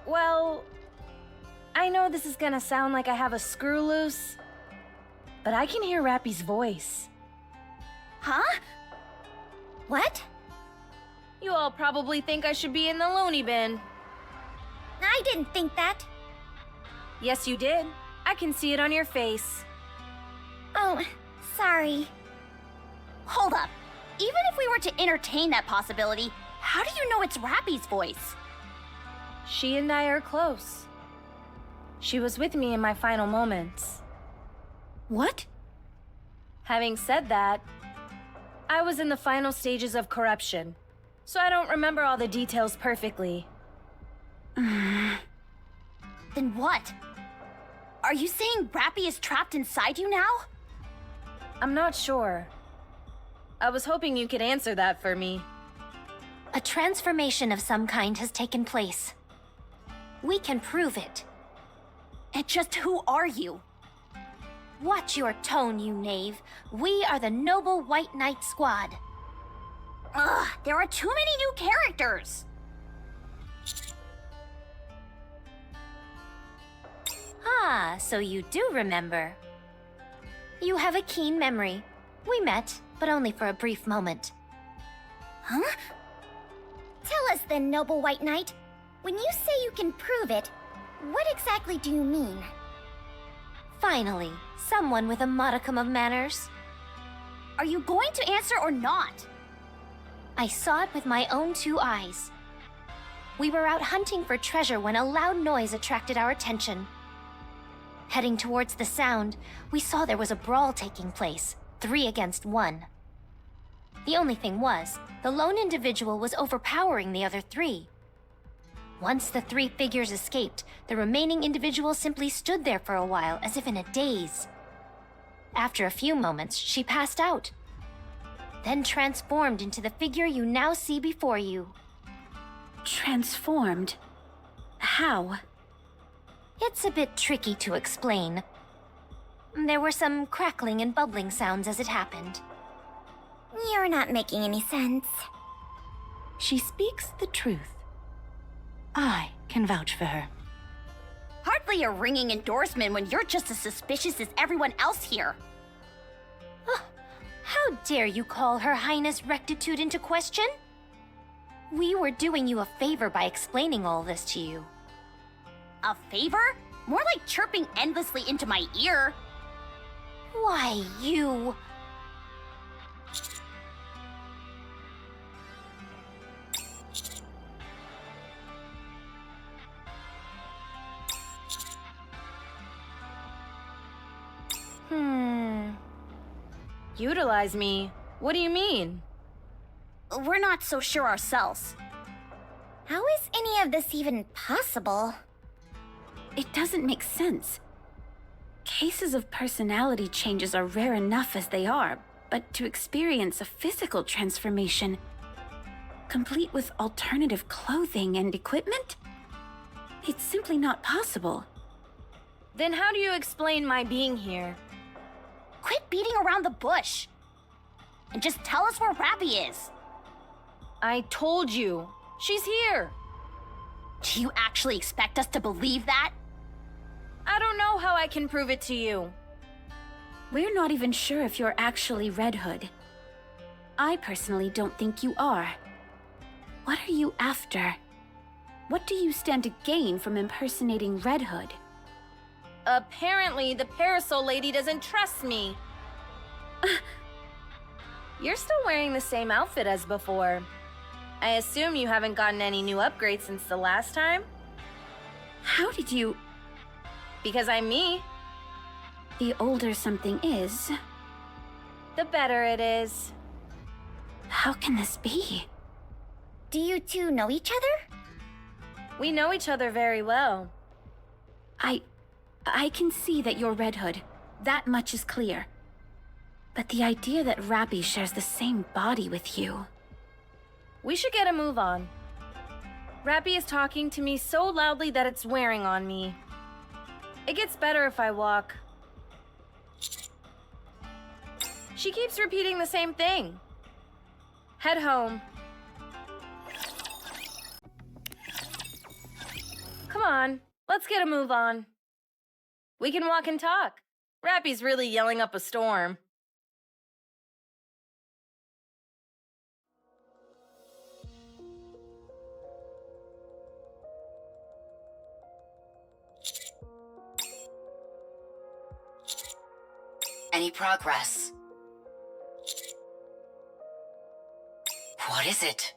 Well, I know this is gonna sound like I have a screw loose, but I can hear Rappy's voice. Huh? What? You all probably think I should be in the loony bin. I didn't think that. Yes, you did. I can see it on your face. Oh, sorry. Hold up. Even if we were to entertain that possibility, how do you know it's Rappy's voice? She and I are close. She was with me in my final moments. What? Having said that, I was in the final stages of corruption, so I don't remember all the details perfectly. Then what? Are you saying Rappy is trapped inside you now? I'm not sure. I was hoping you could answer that for me. A transformation of some kind has taken place. We can prove it. And just who are you? Watch your tone, you knave. We are the Noble White Knight Squad. Ugh, there are too many new characters! Ah, so you do remember. You have a keen memory. We met, but only for a brief moment. Huh? Tell us then, Noble White Knight. When you say you can prove it, what exactly do you mean? Finally, someone with a modicum of manners. Are you going to answer or not? I saw it with my own two eyes. We were out hunting for treasure when a loud noise attracted our attention. Heading towards the sound, we saw there was a brawl taking place, 3 against 1. The only thing was, the lone individual was overpowering the other 3. Once the 3 figures escaped, the remaining individual simply stood there for a while as if in a daze. After a few moments, she passed out, then transformed into the figure you now see before you. Transformed? How? It's a bit tricky to explain. There were some crackling and bubbling sounds as it happened. You're not making any sense. She speaks the truth. I can vouch for her. Hardly a ringing endorsement when you're just as suspicious as everyone else here. How dare you call Her Highness Rectitude into question? We were doing you a favor by explaining all this to you. A favor? More like chirping endlessly into my ear. Why, you... Utilize me? What do you mean? We're not so sure ourselves. How is any of this even possible? It doesn't make sense. Cases of personality changes are rare enough as they are, but to experience a physical transformation, complete with alternative clothing and equipment? It's simply not possible. Then how do you explain my being here? Quit beating around the bush. And just tell us where Rappy is. I told you. She's here. Do you actually expect us to believe that? I don't know how I can prove it to you. We're not even sure if you're actually Red Hood. I personally don't think you are. What are you after? What do you stand to gain from impersonating Red Hood? Apparently, the parasol lady doesn't trust me. You're still wearing the same outfit as before. I assume you haven't gotten any new upgrades since the last time? How did you... Because I'm me. The older something is, The better it is. how can this be? Do you two know each other? We know each other very well. I can see that you're Red Hood. That much is clear. But the idea that Rappy shares the same body with you... We should get a move on. Rappy is talking to me so loudly that it's wearing on me. It gets better if I walk. She keeps repeating the same thing. Head home. Come on, let's get a move on. We can walk and talk. Rappy's really yelling up a storm. Any progress? What is it?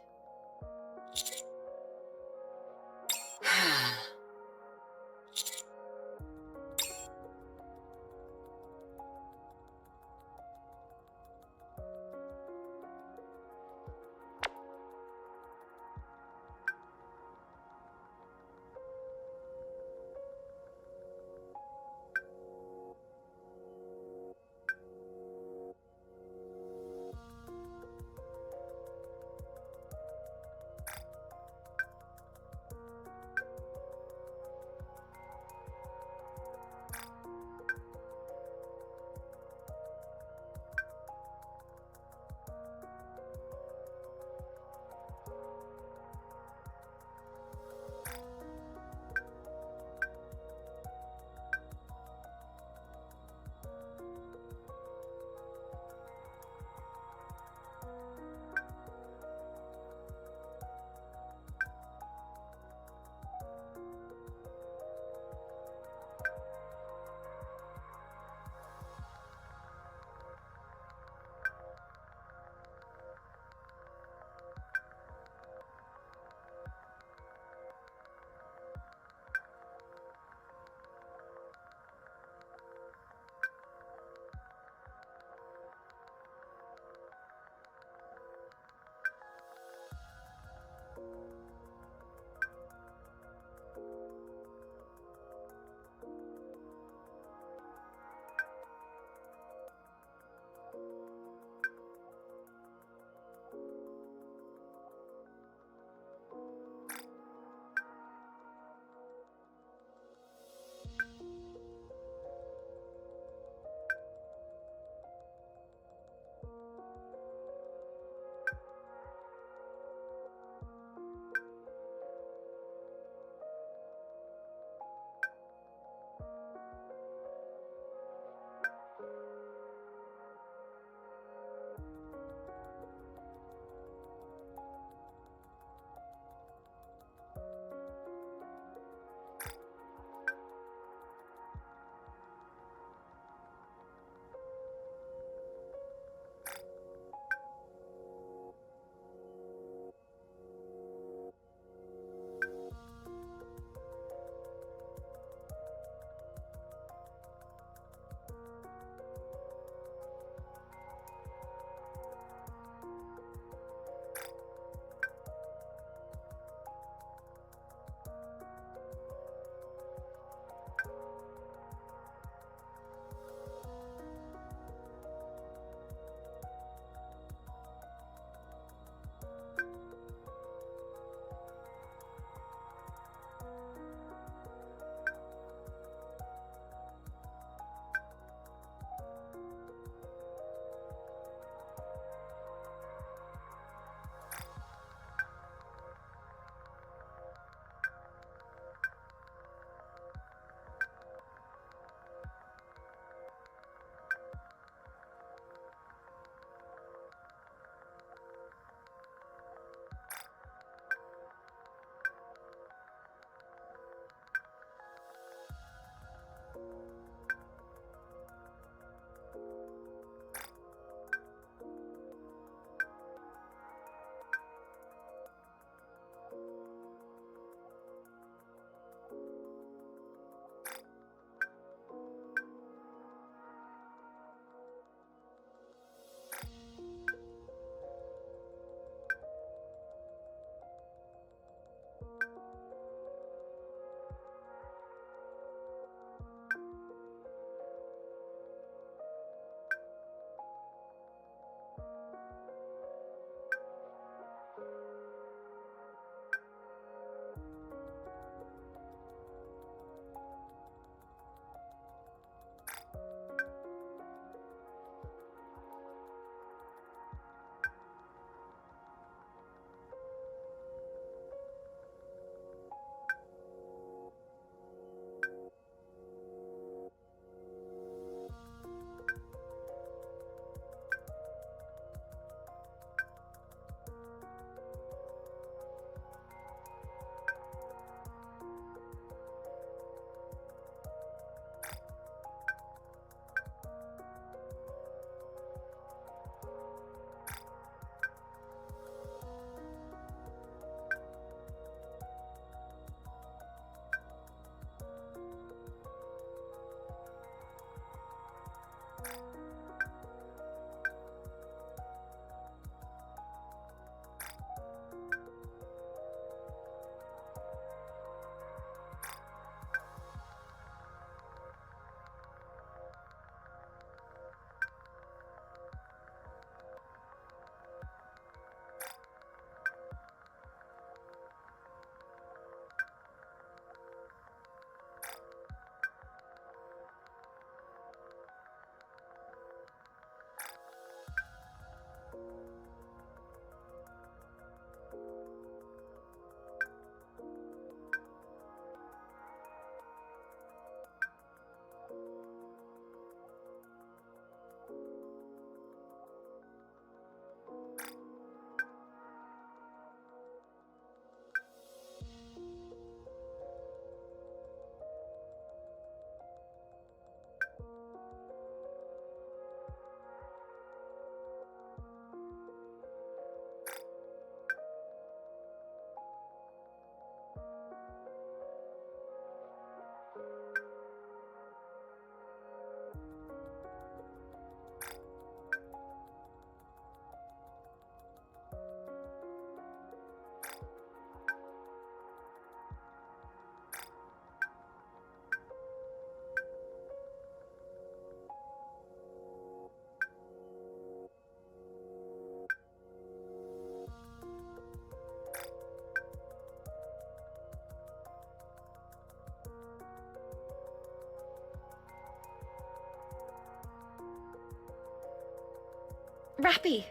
Rappy,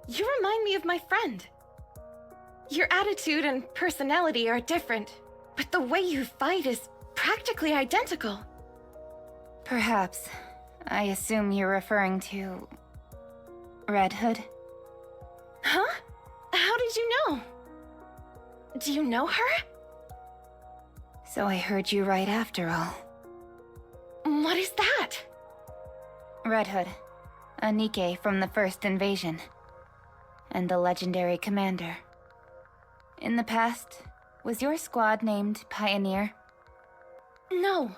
you remind me of my friend. Your attitude and personality are different, but the way you fight is practically identical. Perhaps. I assume you're referring to... Red Hood? Huh? How did you know? Do you know her? So I heard you right after all. What is that? Red Hood. A NIKKE from the first invasion. And the legendary commander. In the past, was your squad named Pioneer? No.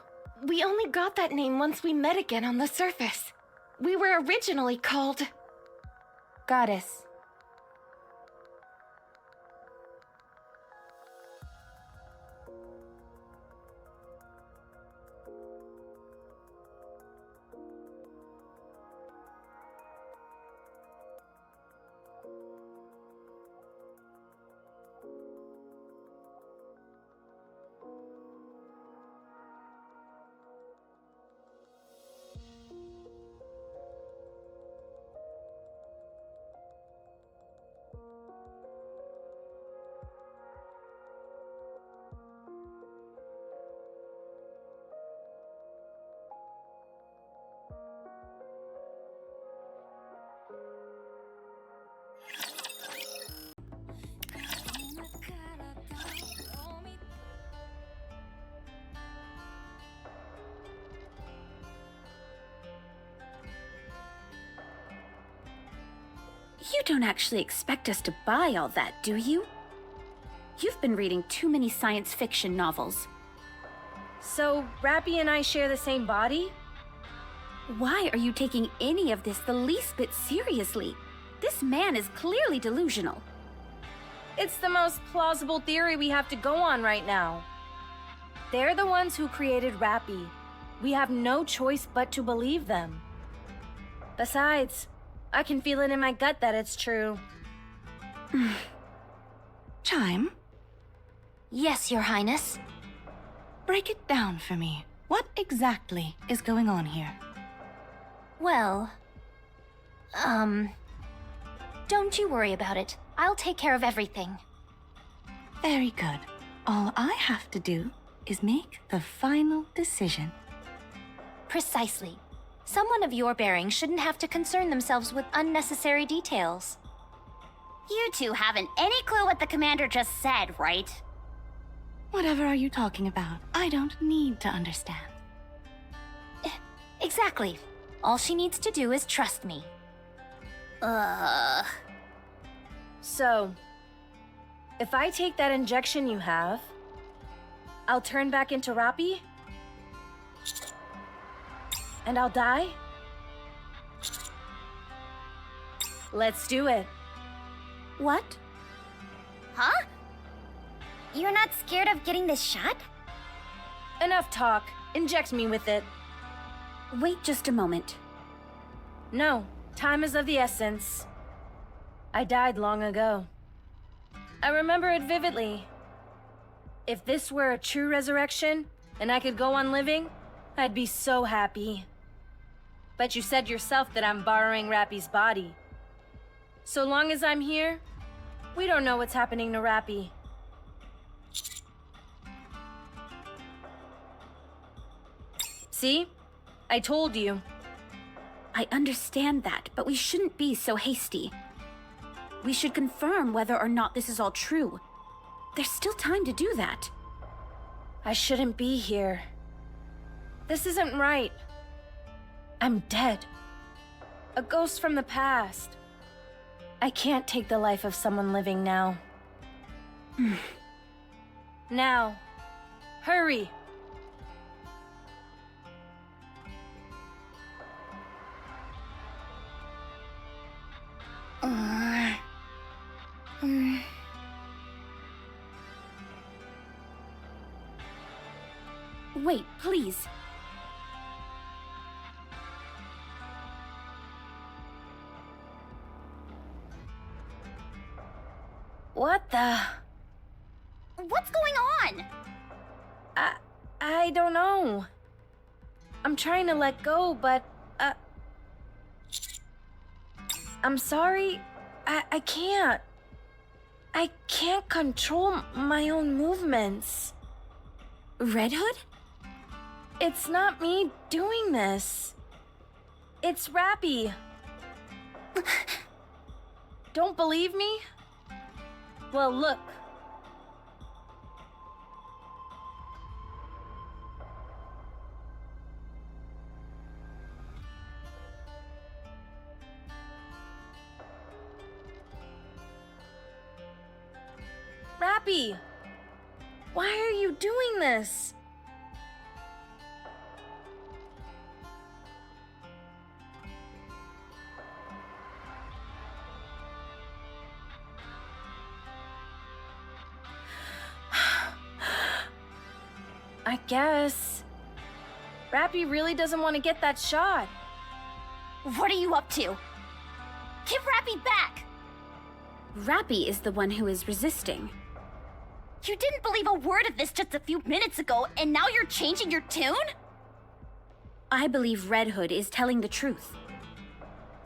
We only got that name once we met again on the surface. We were originally called... Goddess. You don't actually expect us to buy all that, do you? You've been reading too many science fiction novels. So, Rappy and I share the same body? Why are you taking any of this the least bit seriously? This man is clearly delusional. It's the most plausible theory we have to go on right now. They're the ones who created Rappy. We have no choice but to believe them. Besides, I can feel it in my gut that it's true. Chime, Yes, Your Highness. break it down for me. What exactly is going on here? Well, don't you worry about it. I'll take care of everything. Very good. All I have to do is make the final decision. Precisely. Someone of your bearing shouldn't have to concern themselves with unnecessary details. You two haven't any clue what the commander just said, right? Whatever are you talking about? I don't need to understand. Exactly. All she needs to do is trust me. So, if I take that injection you have, I'll turn back into Rappy? And I'll die? Let's do it. What? Huh? You're not scared of getting this shot? Enough talk. Inject me with it. Wait just a moment. No, time is of the essence. I died long ago. I remember it vividly. If this were a true resurrection, and I could go on living, I'd be so happy. But you said yourself that I'm borrowing Rappy's body. So long as I'm here, we don't know what's happening to Rappy. See? I told you. I understand that, but we shouldn't be so hasty. We should confirm whether or not this is all true. There's still time to do that. I shouldn't be here. This isn't right. I'm dead. A ghost from the past. I can't take the life of someone living now. Now. Hurry. Wait, please. What the? What's going on? I don't know. I'm trying to let go, but, I'm sorry. I can't. I can't control my own movements. Red Hood? It's not me doing this. It's Rappy. Don't believe me? Well, look. Rappy, why are you doing this? I guess. Rappy really doesn't want to get that shot. What are you up to? Give Rappy back! Rappy is the one who is resisting. You didn't believe a word of this just a few minutes ago, and now you're changing your tune? I believe Red Hood is telling the truth.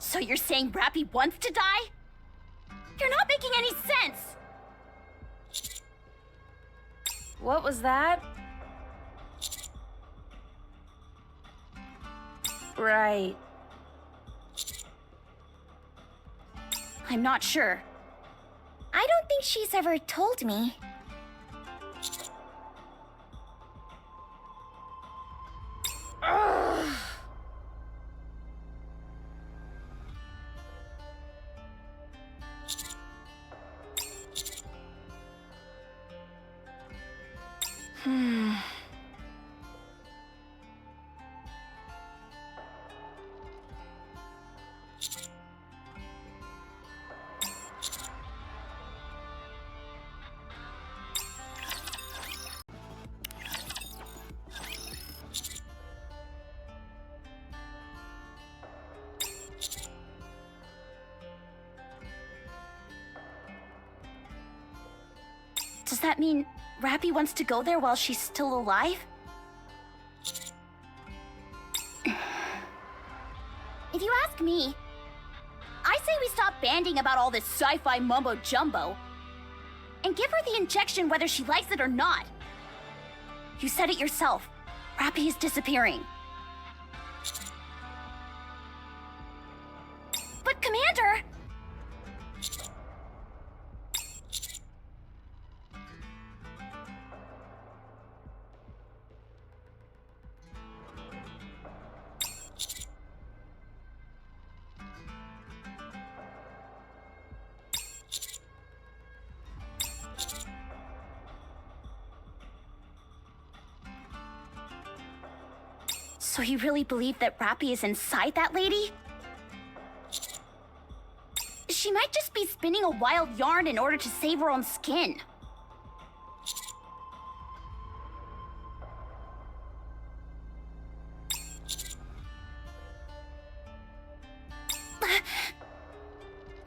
So you're saying Rappy wants to die? You're not making any sense! What was that? Right. I'm not sure. I don't think she's ever told me. Does that mean Rappy wants to go there while she's still alive? If you ask me, I say we stop banding about all this sci-fi mumbo-jumbo and give her the injection whether she likes it or not. You said it yourself. Rappy is disappearing. But Commander! So you really believe that Rappy is inside that lady? She might just be spinning a wild yarn in order to save her own skin.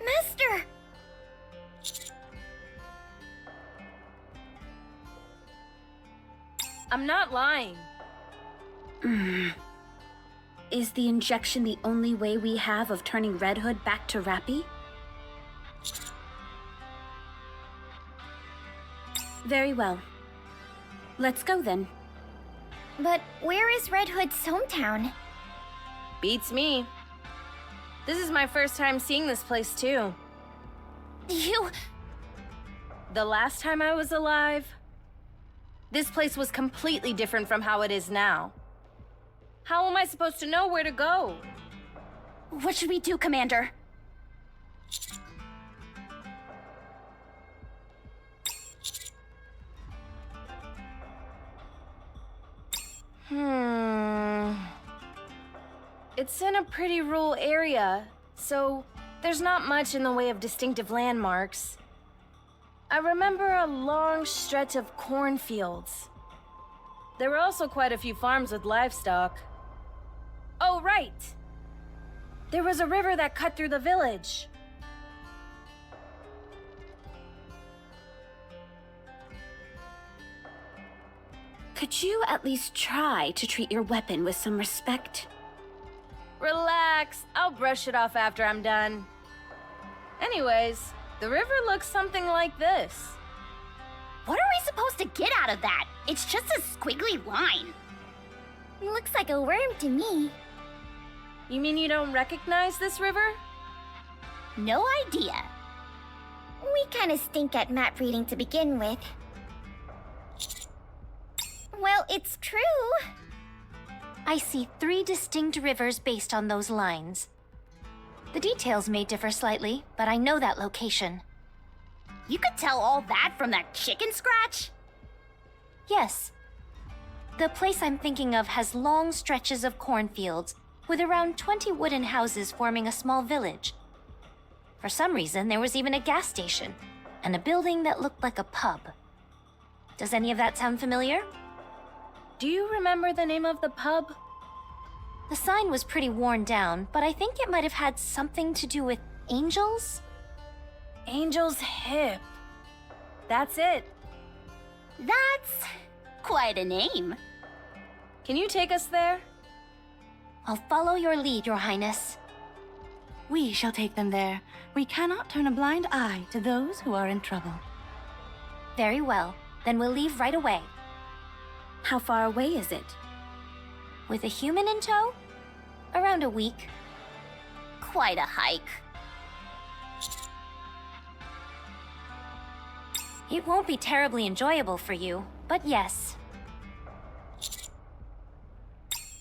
Master! I'm not lying. Is the injection the only way we have of turning Red Hood back to Rappy? Very well. Let's go then. But where is Red Hood's hometown? Beats me. This is my first time seeing this place too. The last time I was alive, this place was completely different from how it is now. How am I supposed to know where to go? What should we do, Commander? It's in a pretty rural area, so there's not much in the way of distinctive landmarks. I remember a long stretch of cornfields. There were also quite a few farms with livestock. Oh, right! There was a river that cut through the village. Could you at least try to treat your weapon with some respect? Relax, I'll brush it off after I'm done. Anyways, the river looks something like this. What are we supposed to get out of that? It's just a squiggly line. Looks like a worm to me. You mean you don't recognize this river? No idea. We kind of stink at map reading to begin with. Well, it's true. I see 3 distinct rivers based on those lines. The details may differ slightly, but I know that location. You could tell all that from that chicken scratch? Yes. The place I'm thinking of has long stretches of cornfields, with around 20 wooden houses forming a small village. For some reason, there was even a gas station, and a building that looked like a pub. Does any of that sound familiar? Do you remember the name of the pub? The sign was pretty worn down, but I think it might have had something to do with angels? Angel's Hip. That's it. That's quite a name. Can you take us there? I'll follow your lead, Your Highness. We shall take them there. We cannot turn a blind eye to those who are in trouble. Very well. Then we'll leave right away. How far away is it? With a human in tow? Around a week. Quite a hike. It won't be terribly enjoyable for you, but yes.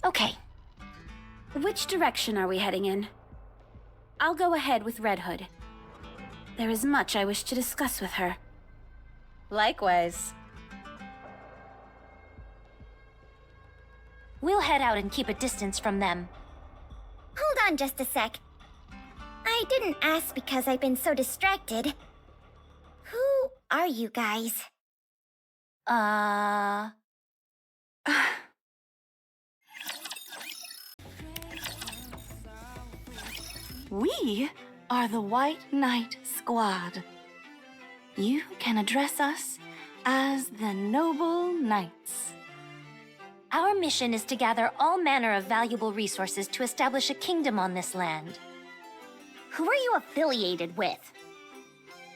Okay. Which direction are we heading in? I'll go ahead with Red Hood. There is much I wish to discuss with her. Likewise. We'll head out and keep a distance from them. Hold on just a sec. I didn't ask because I've been so distracted. Who are you guys? We are the White Knight Squad. You can address us as the Noble Knights. Our mission is to gather all manner of valuable resources to establish a kingdom on this land. Who are you affiliated with?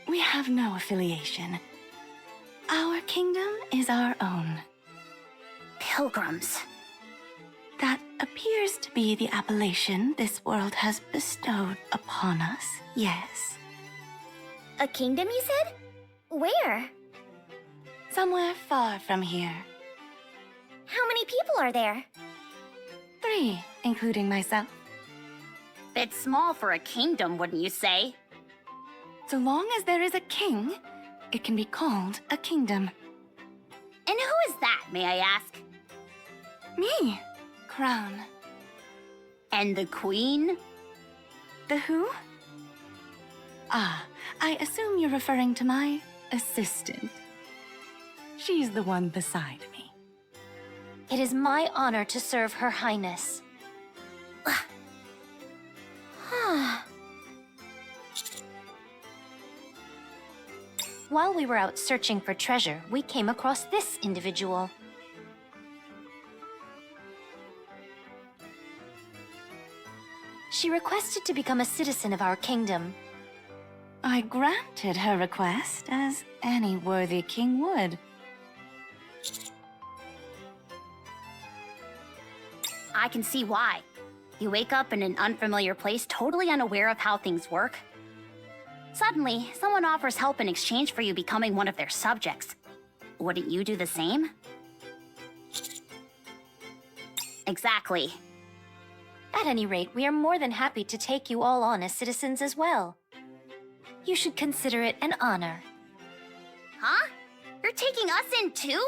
We have no affiliation. Our kingdom is our own. Pilgrims. That appears to be the appellation this world has bestowed upon us, yes. A kingdom, you said? Where? Somewhere far from here. How many people are there? 3, including myself. Bit small for a kingdom, wouldn't you say? So long as there is a king, it can be called a kingdom. And who is that, may I ask? Me, Crown. And the queen? The who? Ah, I assume you're referring to my assistant. She's the one beside me. It is my honor to serve Her Highness. While we were out searching for treasure, we came across this individual. She requested to become a citizen of our kingdom. I granted her request, as any worthy king would. I can see why. You wake up in an unfamiliar place, totally unaware of how things work. Suddenly, someone offers help in exchange for you becoming one of their subjects. Wouldn't you do the same? Exactly. At any rate, we are more than happy to take you all on as citizens as well. You should consider it an honor. Huh? You're taking us in too?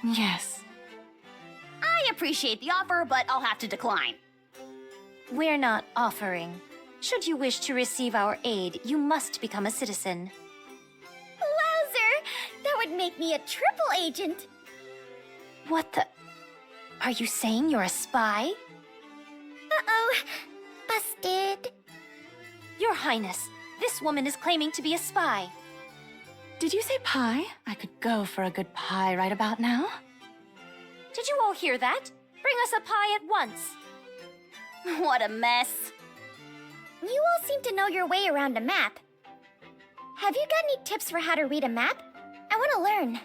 Yes. I appreciate the offer, but I'll have to decline. We're not offering. Should you wish to receive our aid, you must become a citizen. Wowzer! That would make me a triple agent. What the... Are you saying you're a spy? Uh-oh. Busted. Your Highness, this woman is claiming to be a spy. Did you say pie? I could go for a good pie right about now. Did you all hear that? Bring us a pie at once. What a mess. You all seem to know your way around a map. Have you got any tips for how to read a map? I want to learn.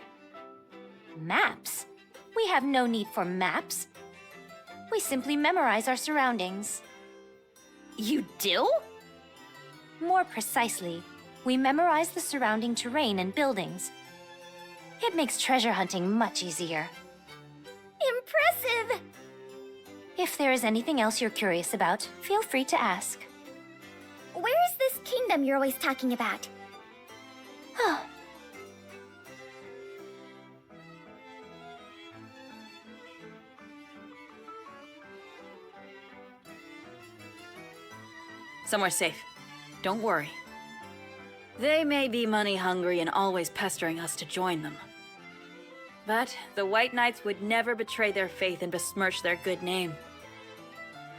Maps? We have no need for maps. We simply memorize our surroundings. You do? More precisely, we memorize the surrounding terrain and buildings. It makes treasure hunting much easier. Impressive! If there is anything else you're curious about, feel free to ask. Where is this kingdom you're always talking about? Somewhere safe. Don't worry. They may be money hungry and always pestering us to join them. But the White Knights would never betray their faith and besmirch their good name.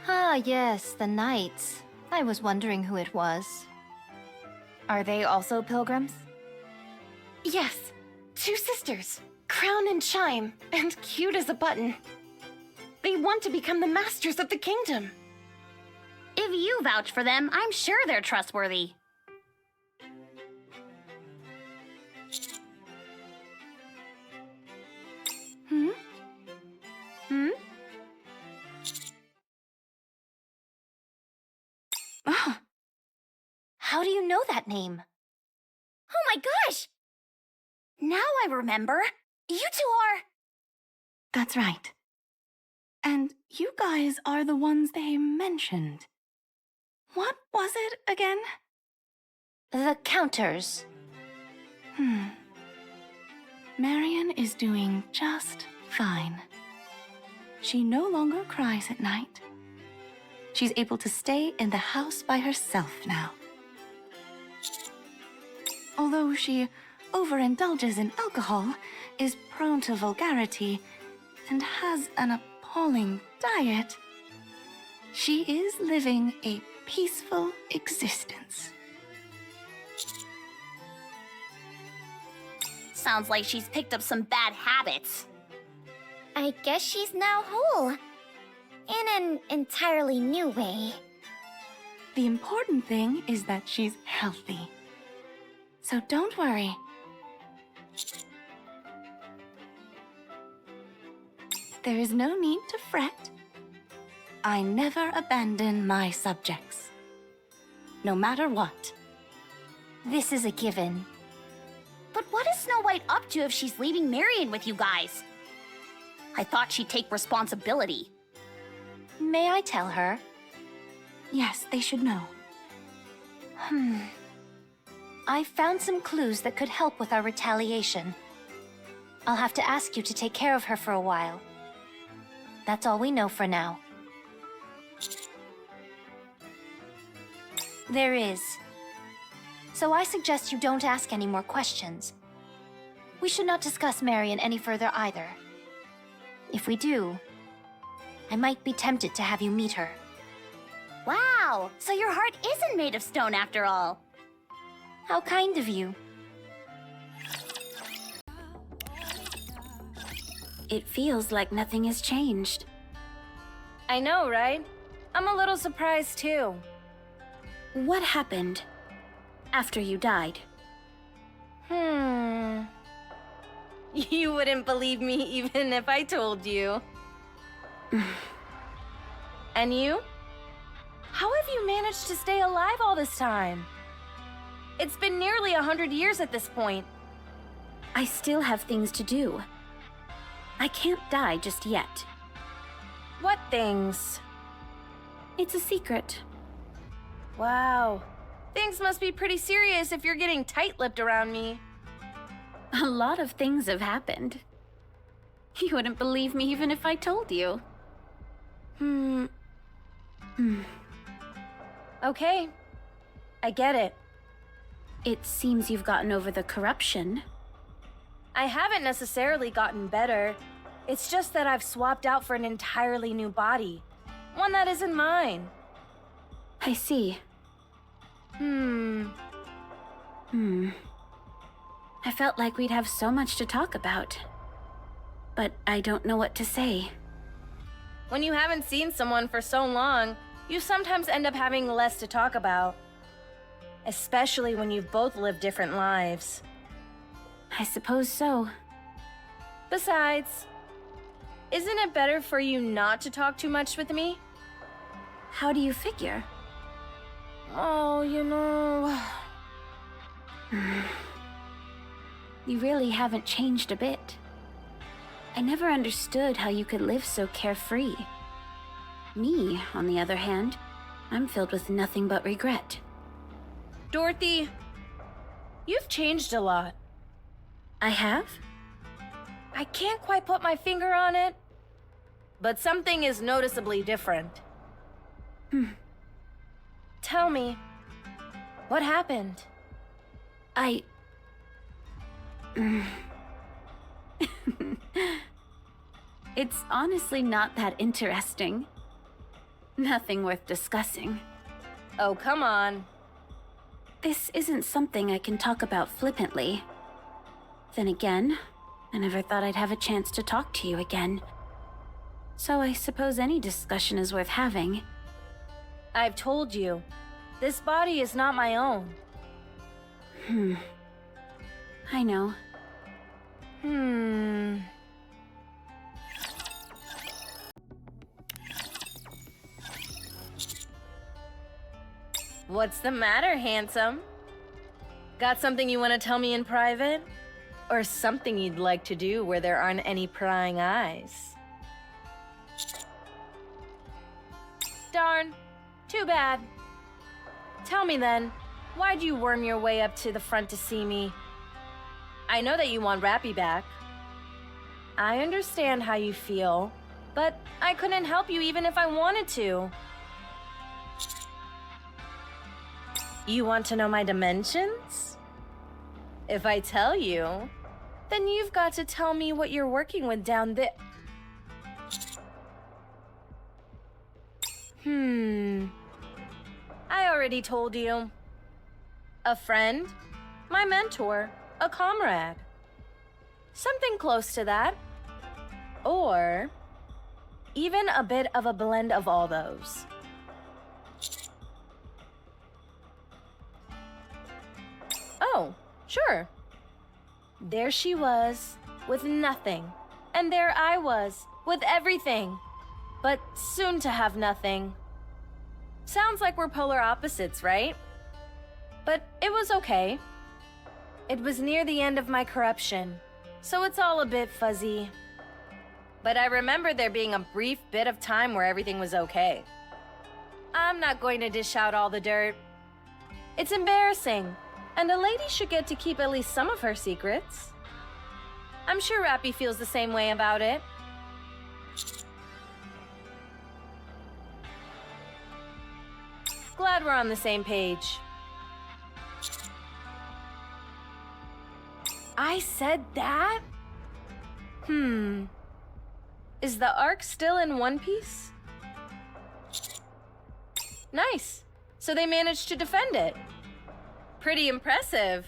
Ah, yes, the Knights. I was wondering who it was. Are they also pilgrims? Yes, 2 sisters, crown and chime, and cute as a button. They want to become the masters of the kingdom. If you vouch for them, I'm sure they're trustworthy. How do you know that name? Oh my gosh! Now I remember. You two are... That's right. And you guys are the ones they mentioned. What was it again? The Counters. Marion is doing just fine. She no longer cries at night. She's able to stay in the house by herself now. Although she overindulges in alcohol, is prone to vulgarity, and has an appalling diet, she is living a peaceful existence. Sounds like she's picked up some bad habits. I guess she's now whole. In an entirely new way. The important thing is that she's healthy. So don't worry. There is no need to fret. I never abandon my subjects. No matter what. This is a given. But what is Snow White up to if she's leaving Marion with you guys? I thought she'd take responsibility. May I tell her? Yes, they should know. I found some clues that could help with our retaliation. I'll have to ask you to take care of her for a while. That's all we know for now. There is. So I suggest you don't ask any more questions. We should not discuss Marion any further either. If we do, I might be tempted to have you meet her. Wow, so your heart isn't made of stone after all. How kind of you. It feels like nothing has changed. I know, right? I'm a little surprised too. What happened after you died? You wouldn't believe me even if I told you. And you? How have you managed to stay alive all this time? It's been nearly 100 years at this point. I still have things to do. I can't die just yet. What things? It's a secret. Wow. Things must be pretty serious if you're getting tight-lipped around me. A lot of things have happened. You wouldn't believe me even if I told you. Okay. I get it. It seems you've gotten over the corruption. I haven't necessarily gotten better. It's just that I've swapped out for an entirely new body. One that isn't mine. I see. I felt like we'd have so much to talk about. But I don't know what to say. When you haven't seen someone for so long, you sometimes end up having less to talk about. Especially when you've both lived different lives. I suppose so. Besides, isn't it better for you not to talk too much with me? How do you figure? Oh, you know... You really haven't changed a bit. I never understood how you could live so carefree. Me, on the other hand, I'm filled with nothing but regret. Dorothy, you've changed a lot. I have? I can't quite put my finger on it, but something is noticeably different. Tell me, what happened? It's honestly not that interesting. Nothing worth discussing. Oh, come on. This isn't something I can talk about flippantly. Then again, I never thought I'd have a chance to talk to you again. So I suppose any discussion is worth having. I've told you, this body is not my own. I know. What's the matter, handsome? Got something you want to tell me in private? Or something you'd like to do where there aren't any prying eyes? Darn, too bad. Tell me then, why'd you worm your way up to the front to see me? I know that you want Rappy back. I understand how you feel, but I couldn't help you even if I wanted to. You want to know my dimensions? If I tell you, then you've got to tell me what you're working with down there. I already told you. A friend, my mentor, a comrade. Something close to that. Or even a bit of a blend of all those. Oh, sure. There she was, with nothing. And there I was, with everything. But soon to have nothing. Sounds like we're polar opposites, right? But it was okay. It was near the end of my corruption, so it's all a bit fuzzy. But I remember there being a brief bit of time where everything was okay. I'm not going to dish out all the dirt. It's embarrassing, and a lady should get to keep at least some of her secrets. I'm sure Rappy feels the same way about it. Glad we're on the same page. I said that? Is the Ark still in one piece? Nice. So they managed to defend it. Pretty impressive.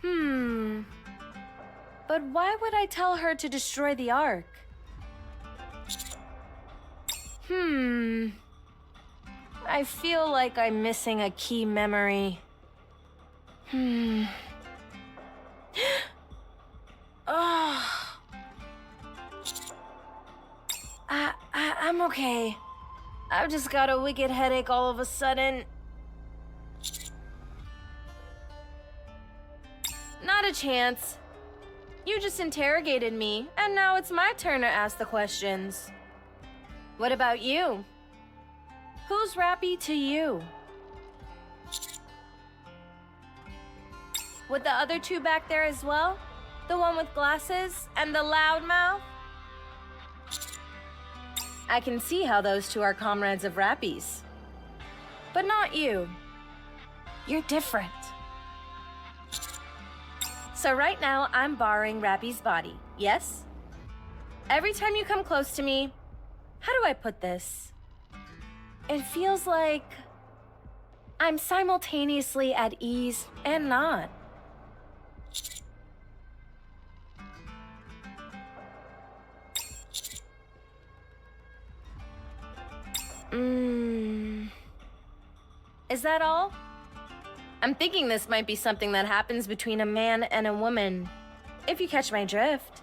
But why would I tell her to destroy the Ark? I feel like I'm missing a key memory. I'm okay. I've just got a wicked headache all of a sudden. Not a chance. You just interrogated me, and now it's my turn to ask the questions. What about you? Who's Rappy to you? With the other two back there as well? The one with glasses and the loud mouth? I can see how those two are comrades of Rappy's. But not you. You're different. So right now, I'm borrowing Rappy's body, yes? Every time you come close to me, how do I put this? It feels like I'm simultaneously at ease and not. Is that all? I'm thinking this might be something that happens between a man and a woman, if you catch my drift.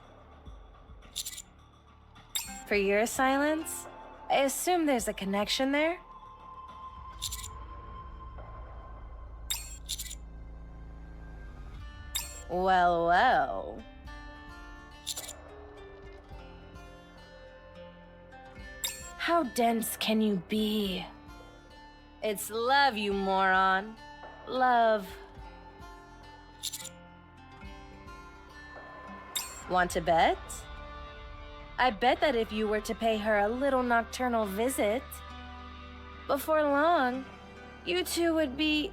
For your silence, I assume there's a connection there? Well, well. How dense can you be? It's love, you moron. Love. Want to bet? I bet that if you were to pay her a little nocturnal visit, before long, you two would be...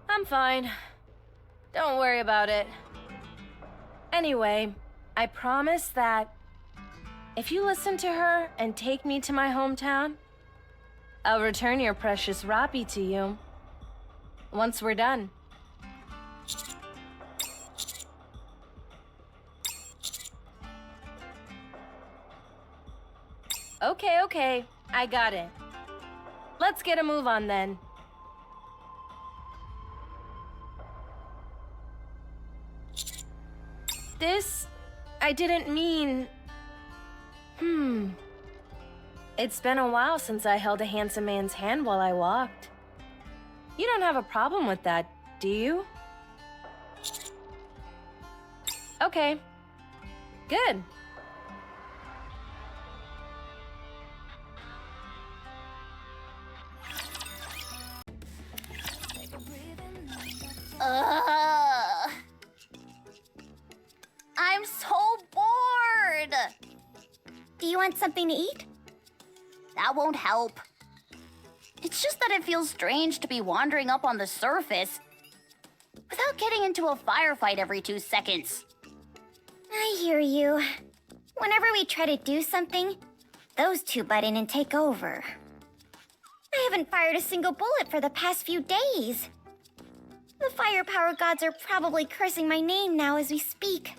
I'm fine. Don't worry about it. Anyway, I promise that if you listen to her and take me to my hometown, I'll return your precious Roppy to you once we're done. Okay, I got it. Let's get a move on then. This, I didn't mean... It's been a while since I held a handsome man's hand while I walked. You don't have a problem with that, do you? Okay. Good. I'm so bored! Do you want something to eat? That won't help. It's just that it feels strange to be wandering up on the surface without getting into a firefight every 2 seconds. I hear you. Whenever we try to do something, those two butt in and take over. I haven't fired a single bullet for the past few days. The firepower gods are probably cursing my name now as we speak.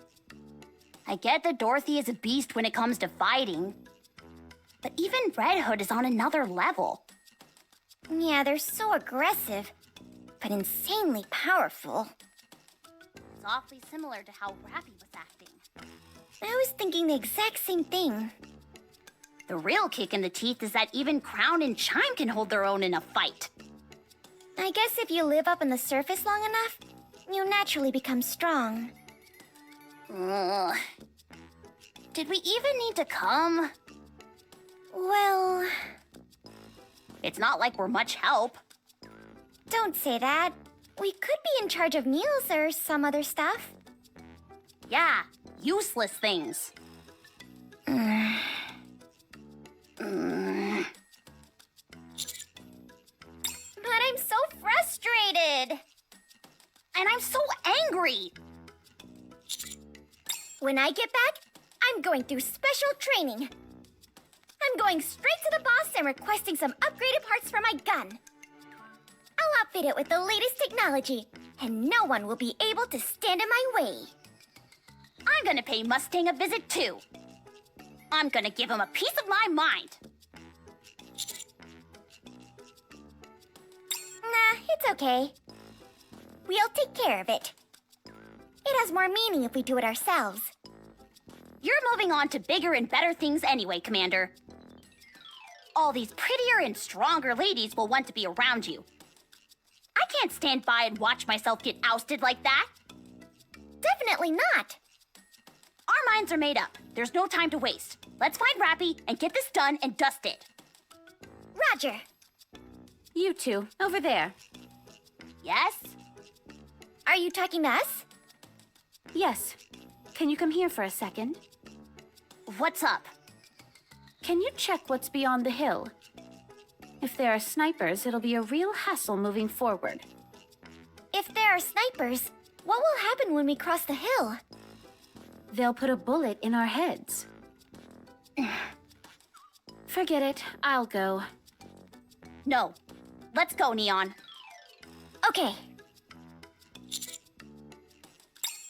I get that Dorothy is a beast when it comes to fighting, but even Red Hood is on another level. Yeah, they're so aggressive, but insanely powerful. It's awfully similar to how Rappy was acting. I was thinking the exact same thing. The real kick in the teeth is that even Crown and Chime can hold their own in a fight. I guess if you live up on the surface long enough, you naturally become strong. Ugh. Did we even need to come? Well... It's not like we're much help. Don't say that. We could be in charge of meals or some other stuff. Yeah, useless things. But I'm so frustrated! And I'm so angry! When I get back, I'm going through special training. I'm going straight to the boss and requesting some upgraded parts for my gun. I'll outfit it with the latest technology, and no one will be able to stand in my way. I'm gonna pay Mustang a visit too. I'm gonna give him a piece of my mind. Nah, it's okay. We'll take care of it. It has more meaning if we do it ourselves. You're moving on to bigger and better things anyway, Commander. All these prettier and stronger ladies will want to be around you. I can't stand by and watch myself get ousted like that. Definitely not. Our minds are made up. There's no time to waste. Let's find Rappy and get this done and dusted. Roger. You two, over there. Yes? Are you talking to us? Yes. Can you come here for a second? What's up? Can you check what's beyond the hill? If there are snipers, it'll be a real hassle moving forward. If there are snipers, what will happen when we cross the hill? They'll put a bullet in our heads. Forget it. I'll go. No. Let's go, Neon. Okay.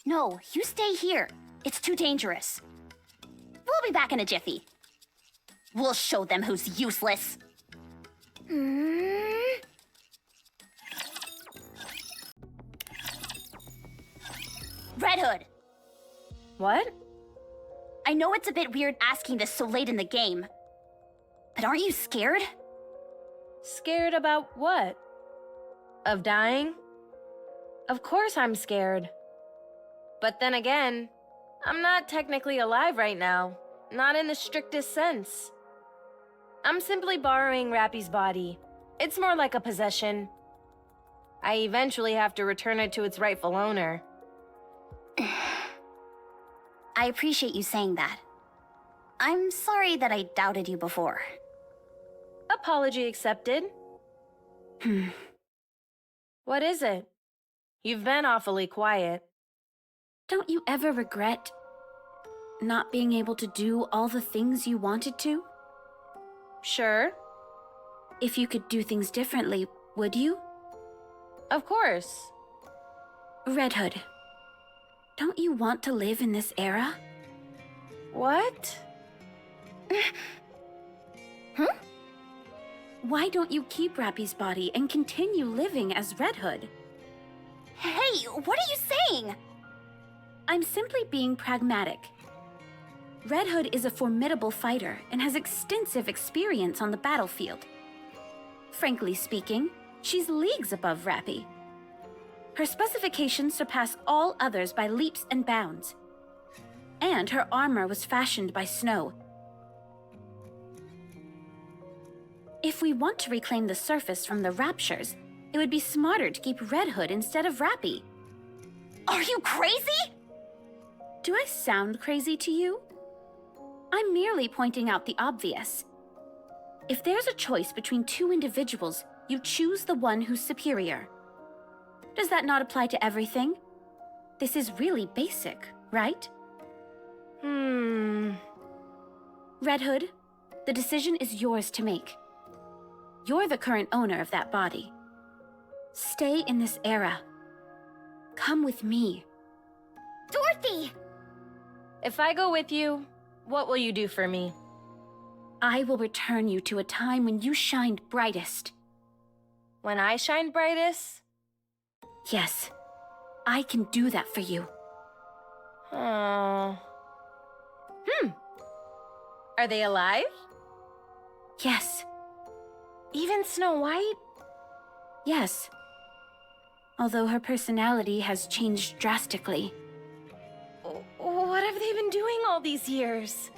No, you stay here. It's too dangerous. We'll be back in a jiffy. We'll show them who's useless. Red Hood, What? I know it's a bit weird asking this so late in the game, but aren't you scared? Scared about what? Of dying? Of course I'm scared. But then again, I'm not technically alive right now. Not in the strictest sense. I'm simply borrowing Rappy's body. It's more like a possession. I eventually have to return it to its rightful owner. I appreciate you saying that. I'm sorry that I doubted you before. Apology accepted. What is it? You've been awfully quiet. Don't you ever regret not being able to do all the things you wanted to? Sure. If you could do things differently, would you? Of course. Red Hood, don't you want to live in this era? What? Why don't you keep Rappy's body and continue living as Red Hood? Hey, what are you saying? I'm simply being pragmatic. Red Hood is a formidable fighter and has extensive experience on the battlefield. Frankly speaking, she's leagues above Rappy. Her specifications surpass all others by leaps and bounds. And her armor was fashioned by snow. If we want to reclaim the surface from the Raptures, it would be smarter to keep Red Hood instead of Rappy. Are you crazy? Do I sound crazy to you? I'm merely pointing out the obvious. If there's a choice between two individuals, you choose the one who's superior. Does that not apply to everything? This is really basic, right? Red Hood, the decision is yours to make. You're the current owner of that body. Stay in this era. Come with me. Dorothy! If I go with you, what will you do for me? I will return you to a time when you shined brightest. When I shine brightest? Yes, I can do that for you. Oh. Are they alive? Yes, Even Snow White? yes. Although her personality has changed drastically. What have they been doing all these years?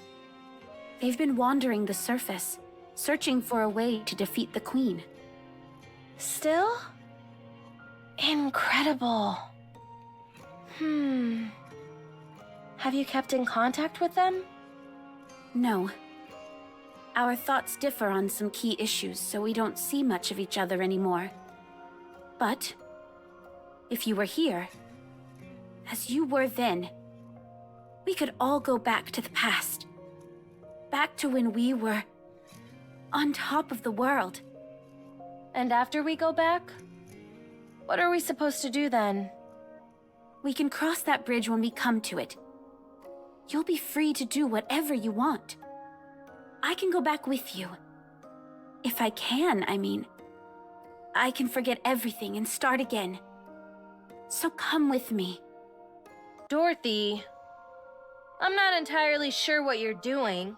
They've been wandering the surface, searching for a way to defeat the Queen. Still? Incredible. Have you kept in contact with them? No. Our thoughts differ on some key issues, so we don't see much of each other anymore. But, if you were here, as you were then, we could all go back to the past. Back to when we were on top of the world. And after we go back? What are we supposed to do then? We can cross that bridge when we come to it. You'll be free to do whatever you want. I can go back with you. If I can, I mean. I can forget everything and start again. So come with me. Dorothy, I'm not entirely sure what you're doing.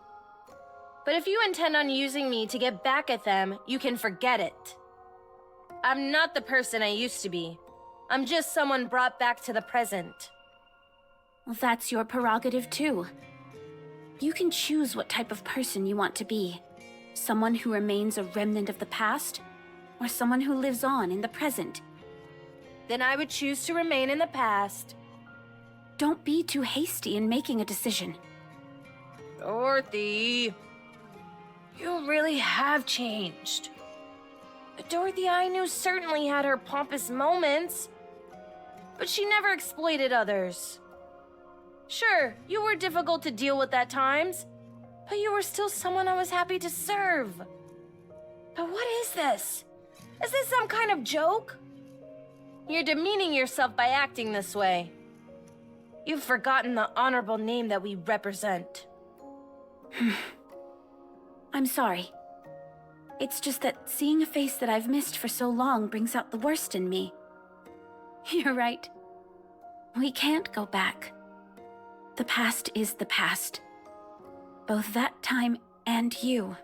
But if you intend on using me to get back at them, you can forget it. I'm not the person I used to be. I'm just someone brought back to the present. Well, that's your prerogative too. You can choose what type of person you want to be. Someone who remains a remnant of the past, or someone who lives on in the present. Then I would choose to remain in the past. Don't be too hasty in making a decision. Dorothy, you really have changed. Dorothy I knew certainly had her pompous moments, but she never exploited others. Sure, you were difficult to deal with at times, but you were still someone I was happy to serve. But what is this? Is this some kind of joke? You're demeaning yourself by acting this way. You've forgotten the honorable name that we represent. I'm sorry. It's just that seeing a face that I've missed for so long brings out the worst in me. You're right. We can't go back. The past is the past. Both that time and you.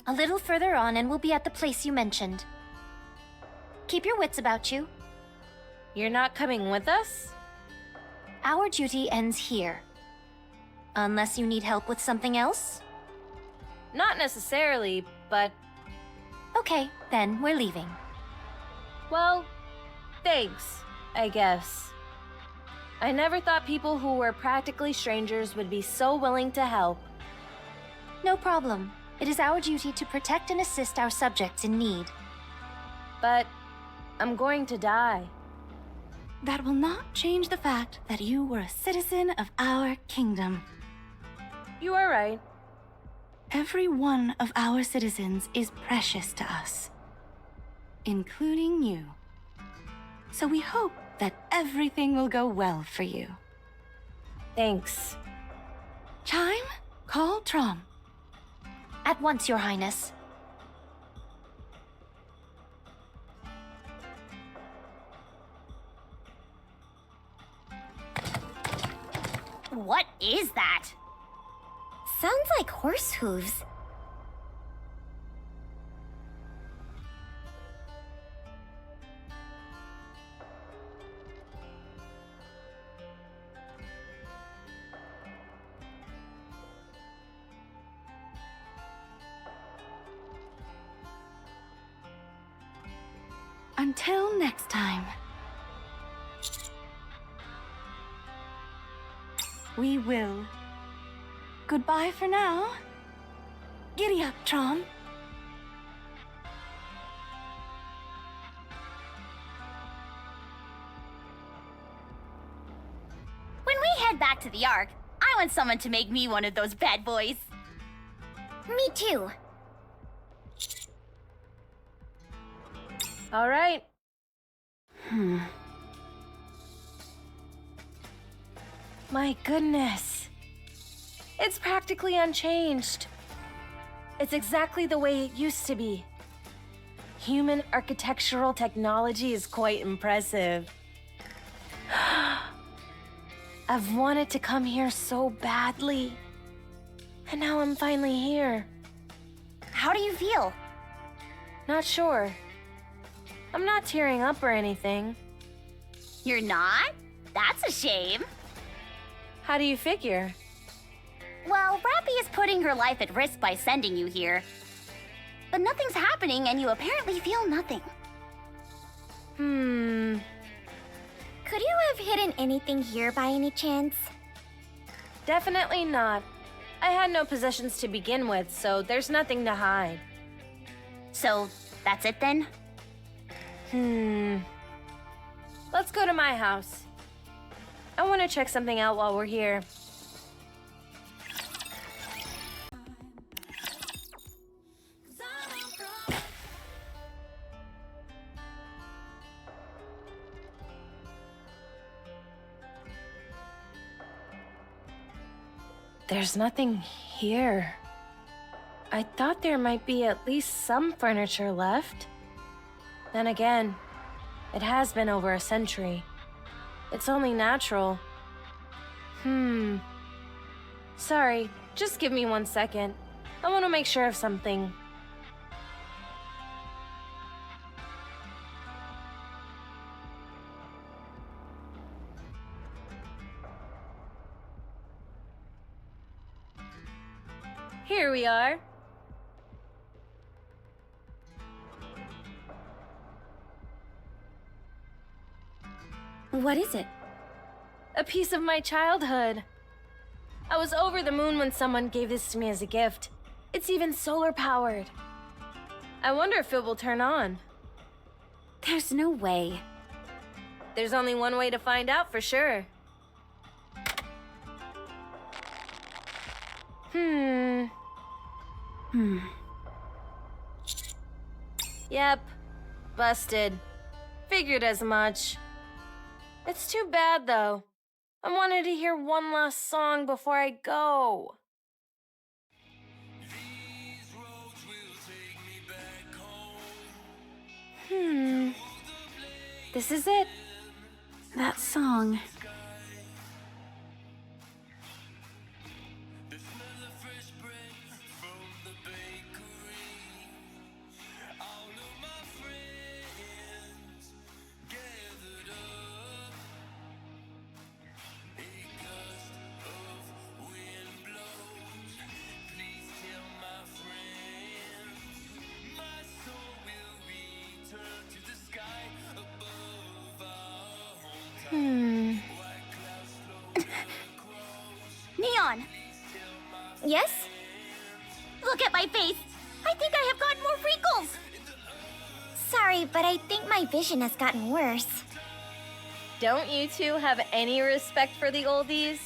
A little further on and we'll be at the place you mentioned. Keep your wits about you. You're not coming with us? Our duty ends here. Unless you need help with something else? Not necessarily, but... Okay, then we're leaving. Well, thanks, I guess. I never thought people who were practically strangers would be so willing to help. No problem. It is our duty to protect and assist our subjects in need. But I'm going to die. That will not change the fact that you were a citizen of our kingdom. You are right. Every one of our citizens is precious to us, including you. So we hope that everything will go well for you. Thanks. Chime, call Trom. At once, Your Highness. What is that? Sounds like horse hooves. Until next time. We will. Goodbye for now. Giddy up, Trom. When we head back to the Ark, I want someone to make me one of those bad boys. Me too. All right. My goodness. It's practically unchanged. It's exactly the way it used to be. Human architectural technology is quite impressive. I've wanted to come here so badly. And now I'm finally here. How do you feel? Not sure. I'm not tearing up or anything. You're not? That's a shame. How do you figure? Well, Rappy is putting her life at risk by sending you here. But nothing's happening and you apparently feel nothing. Could you have hidden anything here by any chance? Definitely not. I had no possessions to begin with, so there's nothing to hide. So, that's it then? Let's go to my house. I want to check something out while we're here. There's nothing here. I thought there might be at least some furniture left. Then again, it has been over a century. It's only natural. Sorry, just give me 1 second. I want to make sure of something. Here we are. What is it? A piece of my childhood. I was over the moon when someone gave this to me as a gift. It's even solar powered. I wonder if it will turn on. There's no way. There's only one way to find out for sure. Yep. Busted. Figured as much. It's too bad, though. I wanted to hear one last song before I go. This is it. That song. Neon! Yes? Look at my face! I think I have gotten more wrinkles! Sorry, but I think my vision has gotten worse. Don't you two have any respect for the oldies?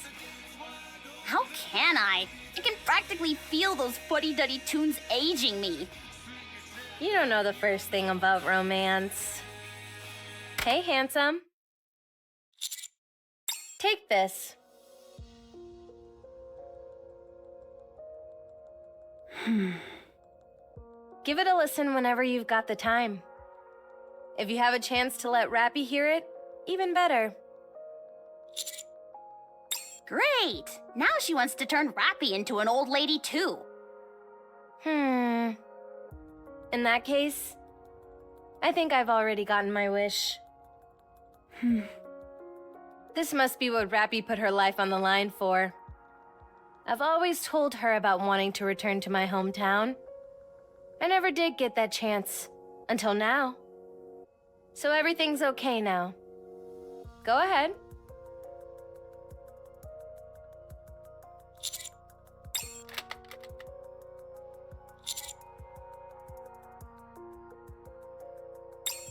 How can I? I can practically feel those fuddy-duddy tunes aging me. You don't know the first thing about romance. Hey, handsome. Take this. Give it a listen whenever you've got the time. If you have a chance to let Rappy hear it, even better. Great! Now she wants to turn Rappy into an old lady too. In that case, I think I've already gotten my wish. This must be what Rappy put her life on the line for. I've always told her about wanting to return to my hometown. I never did get that chance, until now. So everything's okay now. Go ahead.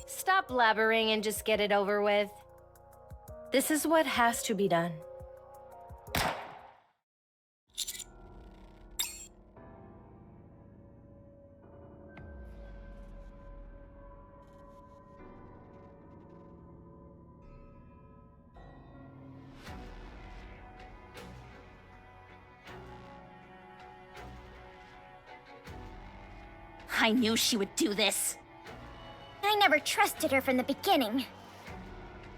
Stop blabbering and just get it over with. This is what has to be done. I knew she would do this. I never trusted her from the beginning.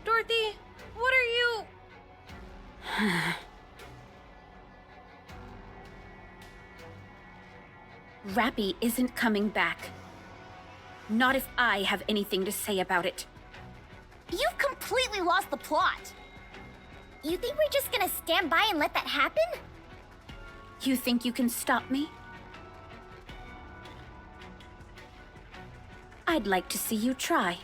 Dorothy, what are you... Rappy isn't coming back. Not if I have anything to say about it. You've completely lost the plot. You think we're just gonna stand by and let that happen? You think you can stop me? I'd like to see you try.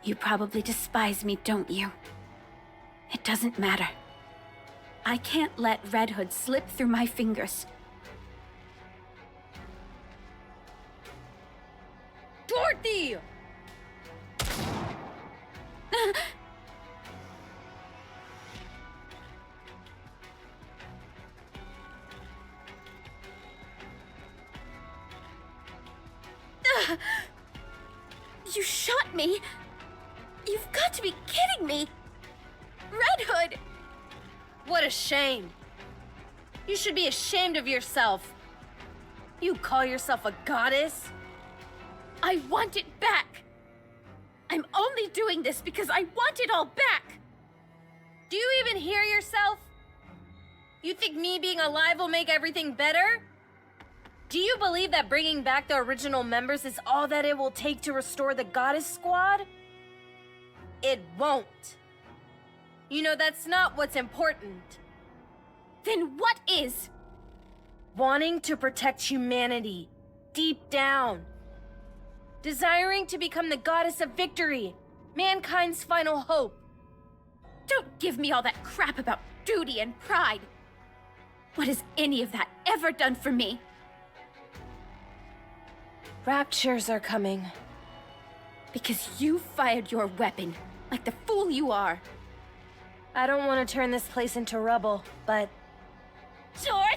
You probably despise me, don't you? It doesn't matter. I can't let Red Hood slip through my fingers. Dorothy! You shot me! You've got to be kidding me! Red Hood! What a shame. You should be ashamed of yourself. You call yourself a goddess? I want it back! I'm only doing this because I want it all back! Do you even hear yourself? You think me being alive will make everything better? Do you believe that bringing back the original members is all that it will take to restore the Goddess Squad? It won't. You know, that's not what's important. Then what is? Wanting to protect humanity, deep down. Desiring to become the Goddess of Victory, mankind's final hope. Don't give me all that crap about duty and pride. What has any of that ever done for me? Raptures are coming. Because you fired your weapon, like the fool you are. I don't want to turn this place into rubble, but... Dorothy!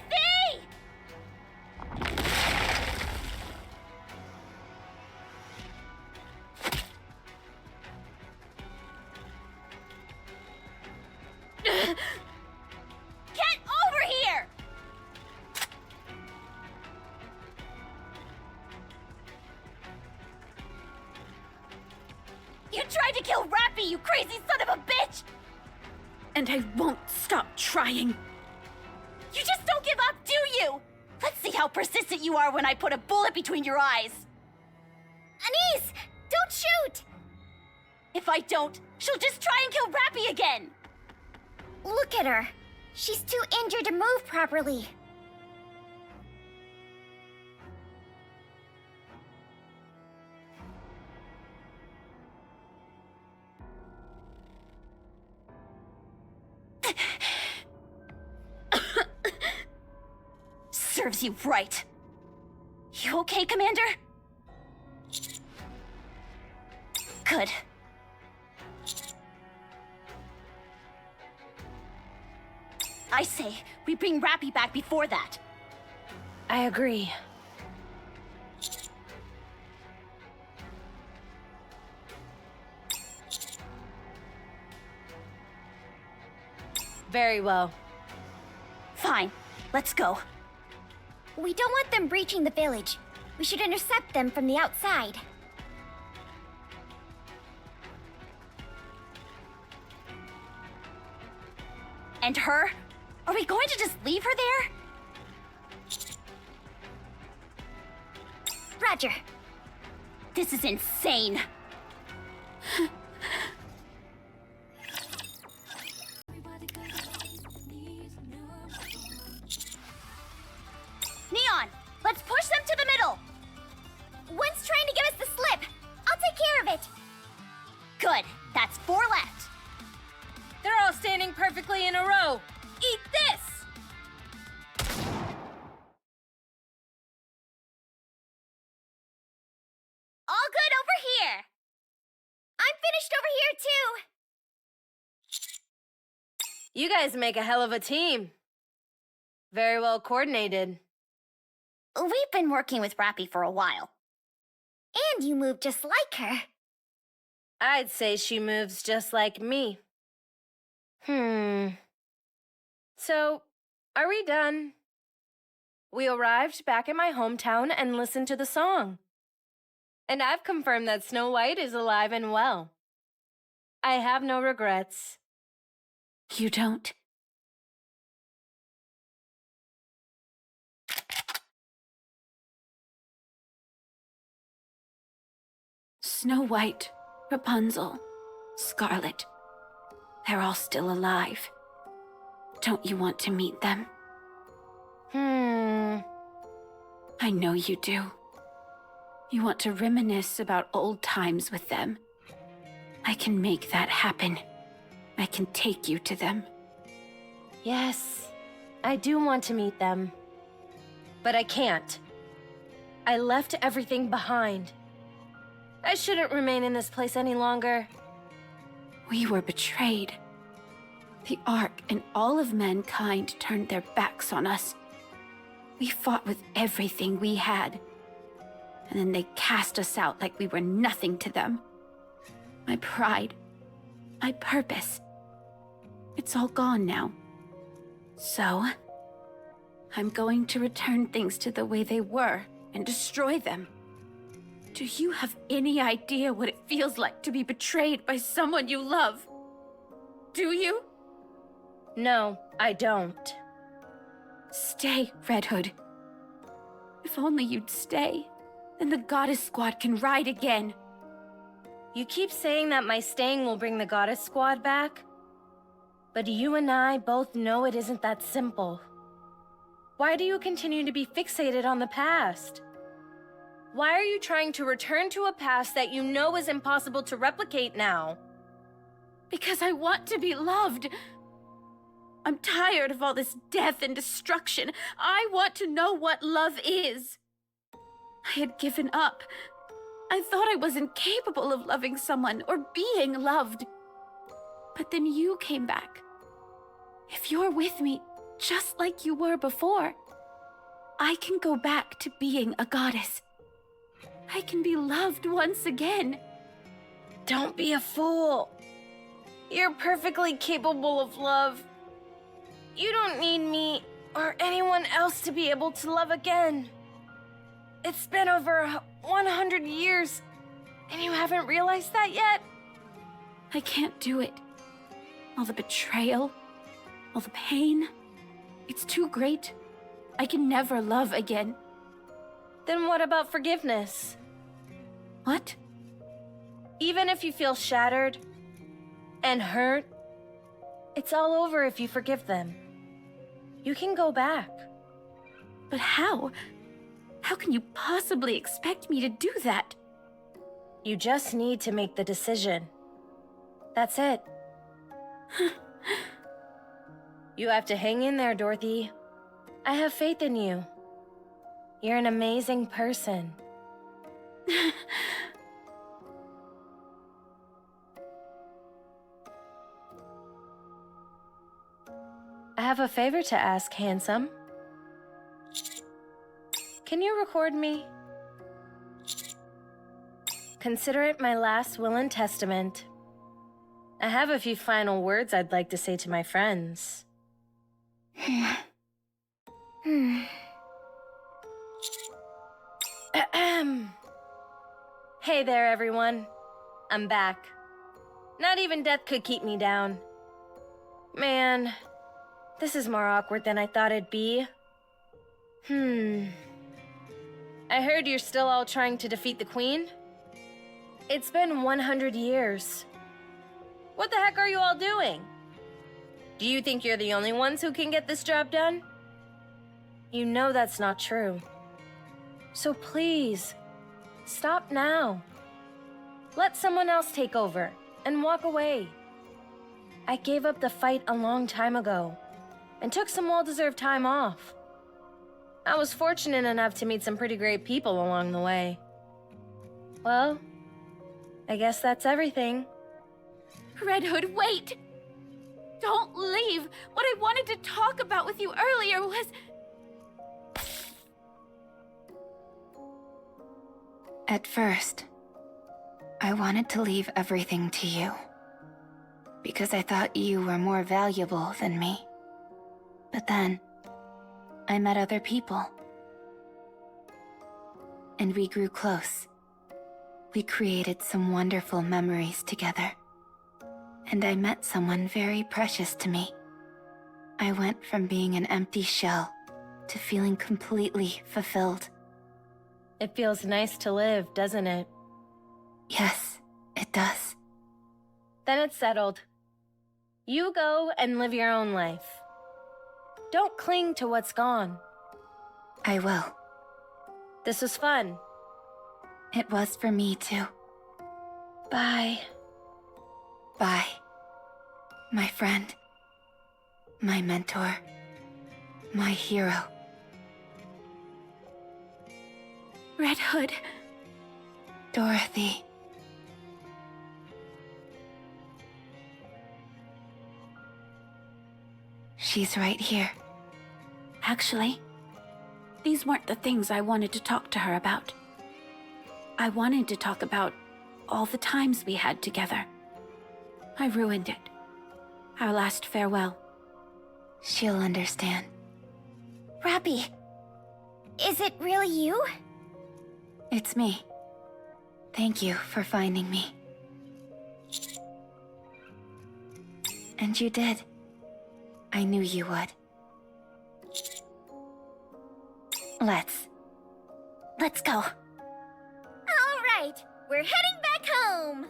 Get over here! You tried to kill Rappy, you crazy son of a bitch! And I won't stop trying. You just don't give up, do you? Let's see how persistent you are when I put a bullet between your eyes. Anise, don't shoot! If I don't, she'll just try and kill Rappy again. Look at her. She's too injured to move properly. Serves you right. You okay, Commander? Good. I say, we bring Rappy back before that. I agree. Very well. Fine, let's go. We don't want them breaching the village. We should intercept them from the outside. And her? Are we going to just leave her there? Roger. This is insane. Neon, let's push them to the middle. One's trying to give us the slip. I'll take care of it. Good, that's 4 left. They're all standing perfectly in a row. Eat this! All good over here. I'm finished over here, too. You guys make a hell of a team. Very well coordinated. We've been working with Rappy for a while. And you move just like her. I'd say she moves just like me. So, are we done? We arrived back at my hometown and listened to the song. And I've confirmed that Snow White is alive and well. I have no regrets. You don't? Snow White, Rapunzel, Scarlet. They're all still alive. Don't you want to meet them? I know you do. You want to reminisce about old times with them. I can make that happen. I can take you to them. Yes, I do want to meet them. But I can't. I left everything behind. I shouldn't remain in this place any longer. We were betrayed. The Ark and all of mankind turned their backs on us. We fought with everything we had. And then they cast us out like we were nothing to them. My pride, my purpose, it's all gone now. So, I'm going to return things to the way they were and destroy them. Do you have any idea what it feels like to be betrayed by someone you love? Do you? No, I don't. Stay, Red Hood. If only you'd stay, then the Goddess Squad can ride again. You keep saying that my staying will bring the Goddess Squad back, but you and I both know it isn't that simple. Why do you continue to be fixated on the past? Why are you trying to return to a past that you know is impossible to replicate now? Because I want to be loved. I'm tired of all this death and destruction. I want to know what love is. I had given up. I thought I was incapable of loving someone or being loved. But then you came back. If you're with me, just like you were before, I can go back to being a goddess. I can be loved once again. Don't be a fool. You're perfectly capable of love. You don't need me or anyone else to be able to love again. It's been over 100 years, and you haven't realized that yet? I can't do it. All the betrayal, all the pain, it's too great. I can never love again. Then what about forgiveness? What? Even if you feel shattered and hurt, it's all over if you forgive them. You can go back. But how? How can you possibly expect me to do that? You just need to make the decision. That's it. You have to hang in there, Dorothy. I have faith in you. You're an amazing person. I have a favor to ask, handsome. Can you record me? Consider it my last will and testament. I have a few final words I'd like to say to my friends. Hey there, everyone. I'm back. Not even death could keep me down. Man, this is more awkward than I thought it'd be. I heard you're still all trying to defeat the Queen? It's been 100 years. What the heck are you all doing? Do you think you're the only ones who can get this job done? You know that's not true. So please, stop now. Let someone else take over and walk away. I gave up the fight a long time ago and took some well-deserved time off. I was fortunate enough to meet some pretty great people along the way. Well, I guess that's everything. Red Hood, wait! Don't leave! What I wanted to talk about with you earlier was... At first, I wanted to leave everything to you, because I thought you were more valuable than me. But then, I met other people, and we grew close. We created some wonderful memories together, and I met someone very precious to me. I went from being an empty shell to feeling completely fulfilled. It feels nice to live, doesn't it? Yes, it does. Then it's settled. You go and live your own life. Don't cling to what's gone. I will. This was fun. It was for me too. Bye. Bye, my friend, my mentor, my hero. Red Hood. Dorothy. She's right here. Actually, these weren't the things I wanted to talk to her about. I wanted to talk about all the times we had together. I ruined it. Our last farewell. She'll understand. Rappy, is it really you? It's me. Thank you for finding me. And you did. I knew you would. Let's go. All right, we're heading back home.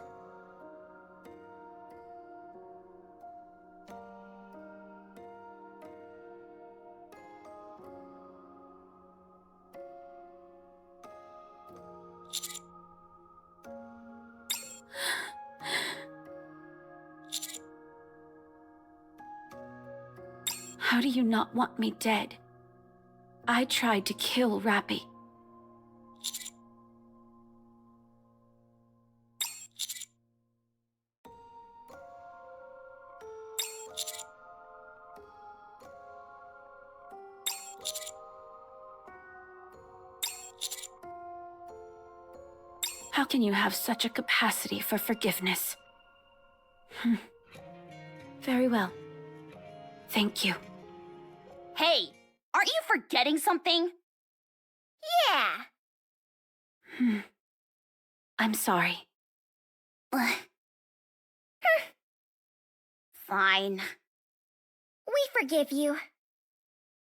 How do you not want me dead? I tried to kill Rappy. How can you have such a capacity for forgiveness? Very well. Thank you. Hey, aren't you forgetting something? Yeah. I'm sorry. Fine. We forgive you.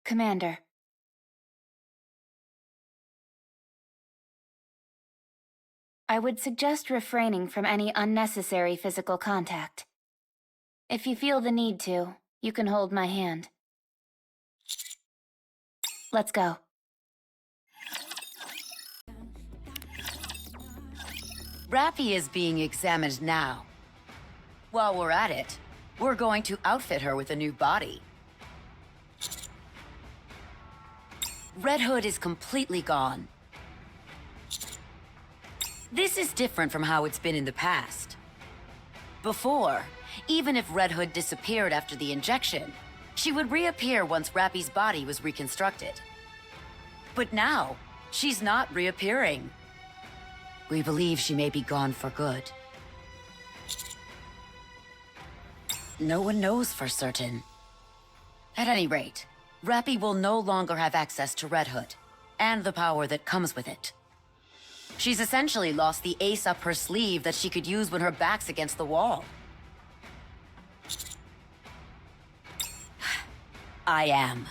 Commander. I would suggest refraining from any unnecessary physical contact. If you feel the need to, you can hold my hand. Let's go. Rappy is being examined now. While we're at it, we're going to outfit her with a new body. Red Hood is completely gone. This is different from how it's been in the past. Before, even if Red Hood disappeared after the injection, she would reappear once Rappy's body was reconstructed. But now, she's not reappearing. We believe she may be gone for good. No one knows for certain. At any rate, Rappy will no longer have access to Red Hood, and the power that comes with it. She's essentially lost the ace up her sleeve that she could use when her back's against the wall. I am.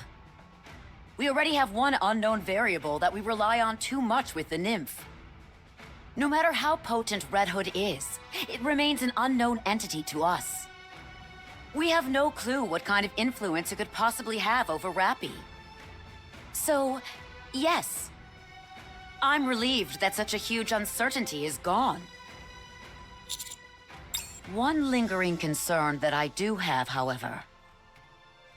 We already have one unknown variable that we rely on too much with the nymph. No matter how potent Red Hood is, it remains an unknown entity to us. We have no clue what kind of influence it could possibly have over Rappy. So, yes. I'm relieved that such a huge uncertainty is gone. One lingering concern that I do have, however,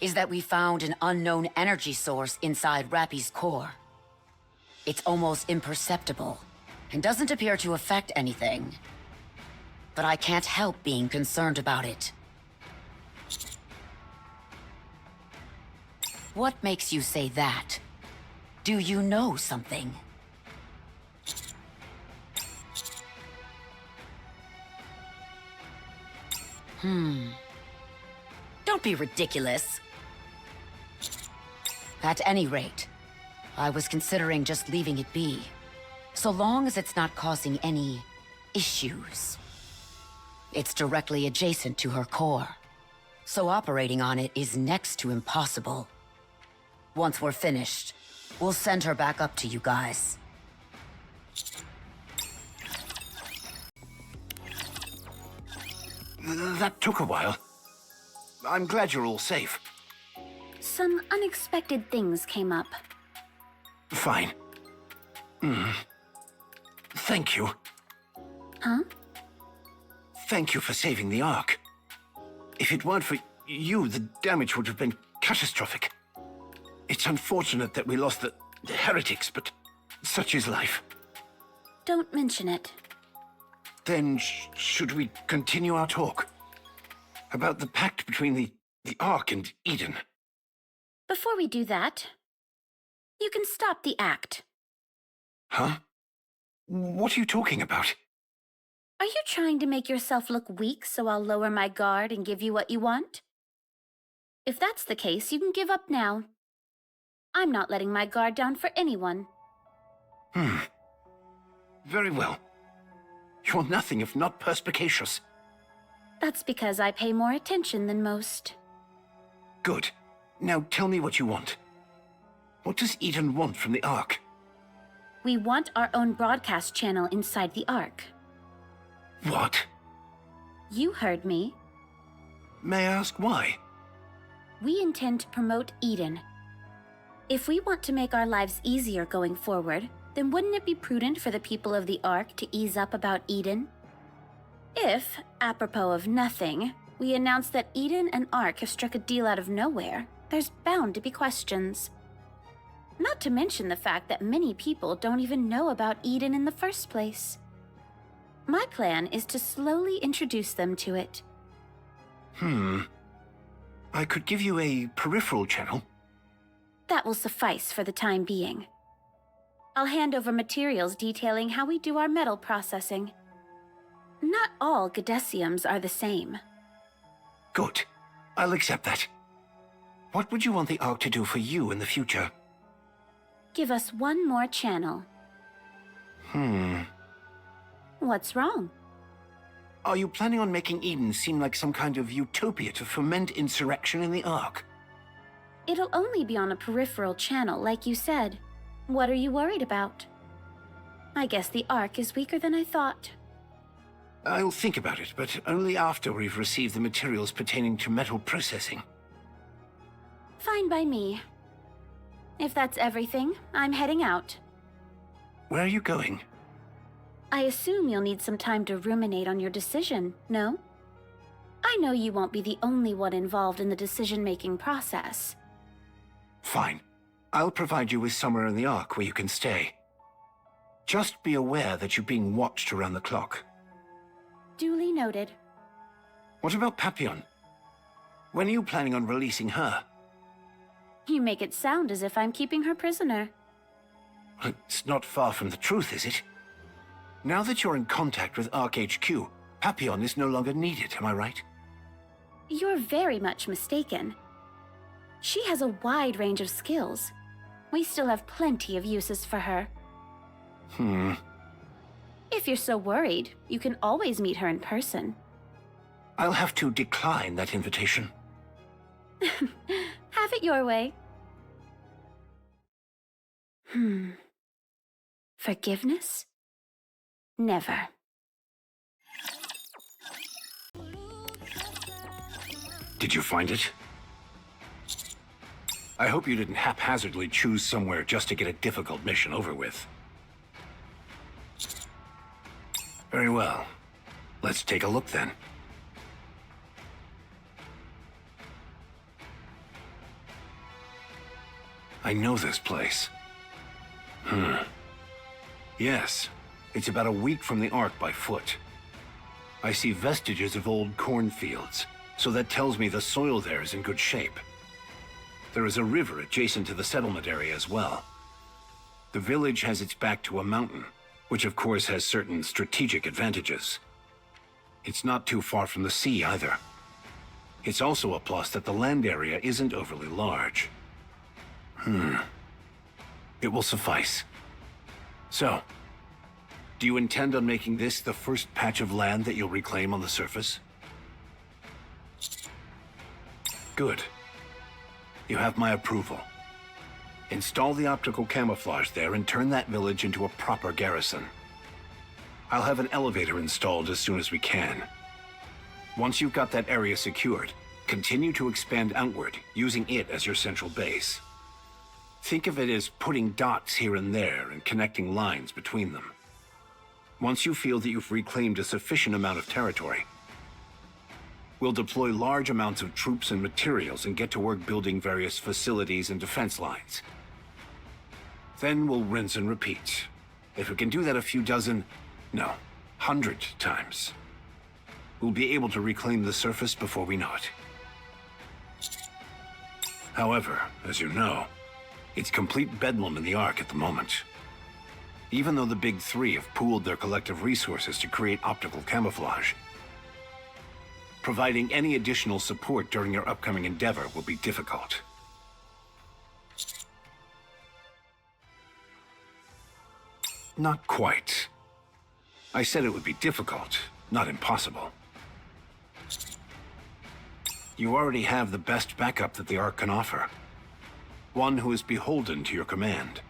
is that we found an unknown energy source inside Rappy's core. It's almost imperceptible, and doesn't appear to affect anything. But I can't help being concerned about it. What makes you say that? Do you know something? Don't be ridiculous. At any rate, I was considering just leaving it be, so long as it's not causing any issues. It's directly adjacent to her core, so operating on it is next to impossible. Once we're finished, we'll send her back up to you guys. That took a while. I'm glad you're all safe. Some unexpected things came up. Fine. Thank you. Huh? Thank you for saving the Ark. If it weren't for you, the damage would have been catastrophic. It's unfortunate that we lost the heretics, but such is life. Don't mention it. Then should we continue our talk? About the pact between the Ark and Eden. Before we do that, you can stop the act. Huh? What are you talking about? Are you trying to make yourself look weak so I'll lower my guard and give you what you want? If that's the case, you can give up now. I'm not letting my guard down for anyone. Very well. You're nothing if not perspicacious. That's because I pay more attention than most. Good. Now tell me what you want. What does Eden want from the Ark? We want our own broadcast channel inside the Ark. What? You heard me. May I ask why? We intend to promote Eden. If we want to make our lives easier going forward, then wouldn't it be prudent for the people of the Ark to ease up about Eden? If, apropos of nothing, we announce that Eden and Ark have struck a deal out of nowhere, there's bound to be questions. Not to mention the fact that many people don't even know about Eden in the first place. My plan is to slowly introduce them to it. I could give you a peripheral channel. That will suffice for the time being. I'll hand over materials detailing how we do our metal processing. Not all Gadesiums are the same. Good. I'll accept that. What would you want the Ark to do for you in the future? Give us one more channel. What's wrong? Are you planning on making Eden seem like some kind of utopia to foment insurrection in the Ark? It'll only be on a peripheral channel, like you said. What are you worried about? I guess the Ark is weaker than I thought. I'll think about it, but only after we've received the materials pertaining to metal processing. Fine by me. If that's everything, I'm heading out. Where are you going? I assume you'll need some time to ruminate on your decision, no? I know you won't be the only one involved in the decision-making process. Fine. I'll provide you with somewhere in the Ark where you can stay. Just be aware that you're being watched around the clock. Duly noted. What about Papillon? When are you planning on releasing her? You make it sound as if I'm keeping her prisoner. It's not far from the truth, is it? Now that you're in contact with Ark HQ, Papillon is no longer needed, am I right? You're very much mistaken. She has a wide range of skills. We still have plenty of uses for her. If you're so worried, you can always meet her in person. I'll have to decline that invitation. Have it your way. Forgiveness? Never. Did you find it? I hope you didn't haphazardly choose somewhere just to get a difficult mission over with. Very well. Let's take a look then. I know this place. Yes, it's about a week from the Ark by foot. I see vestiges of old cornfields, so that tells me the soil there is in good shape. There is a river adjacent to the settlement area as well. The village has its back to a mountain, which of course has certain strategic advantages. It's not too far from the sea either. It's also a plus that the land area isn't overly large. It will suffice. So, do you intend on making this the first patch of land that you'll reclaim on the surface? Good. You have my approval. Install the optical camouflage there and turn that village into a proper garrison. I'll have an elevator installed as soon as we can. Once you've got that area secured, continue to expand outward, using it as your central base. Think of it as putting dots here and there and connecting lines between them. Once you feel that you've reclaimed a sufficient amount of territory, we'll deploy large amounts of troops and materials and get to work building various facilities and defense lines. Then we'll rinse and repeat. If we can do that a few dozen, no, 100 times, we'll be able to reclaim the surface before we know it. However, as you know, it's complete bedlam in the Ark at the moment. Even though the Big Three have pooled their collective resources to create optical camouflage, providing any additional support during your upcoming endeavor will be difficult. Not quite. I said it would be difficult, not impossible. You already have the best backup that the Ark can offer. One who is beholden to your command,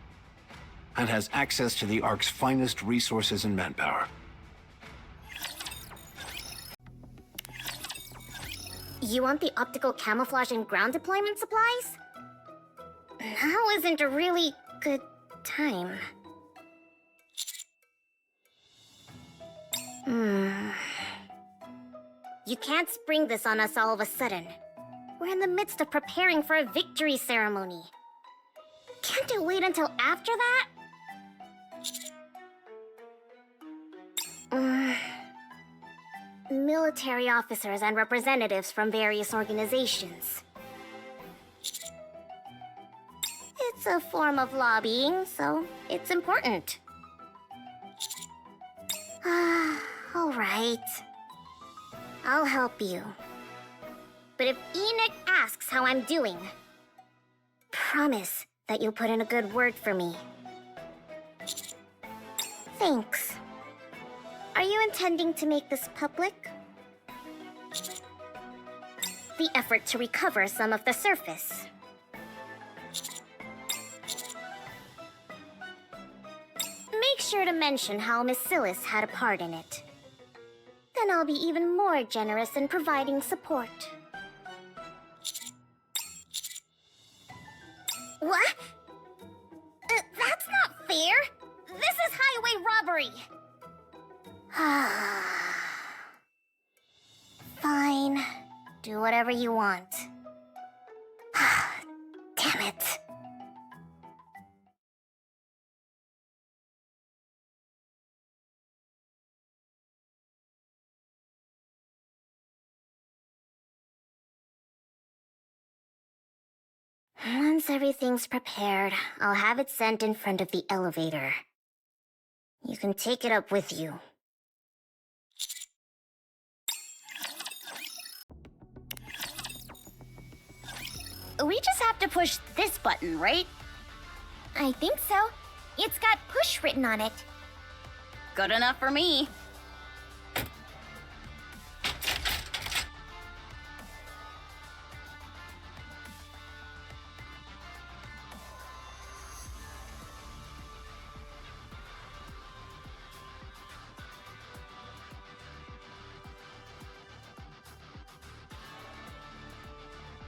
and has access to the Ark's finest resources and manpower. You want the optical camouflage and ground deployment supplies? Now isn't a really good time. You can't spring this on us all of a sudden. We're in the midst of preparing for a victory ceremony. Can't it wait until after that? Military officers and representatives from various organizations. It's a form of lobbying, so it's important. All right. I'll help you. But if Enoch asks how I'm doing, promise that you'll put in a good word for me. Thanks. Are you intending to make this public? The effort to recover some of the surface. Make sure to mention how Miss Silas had a part in it. Then I'll be even more generous in providing support. What? That's not fair! This is highway robbery! Fine. Do whatever you want. Damn it. Once everything's prepared, I'll have it sent in front of the elevator. You can take it up with you. We just have to push this button, right? I think so. It's got push written on it. Good enough for me.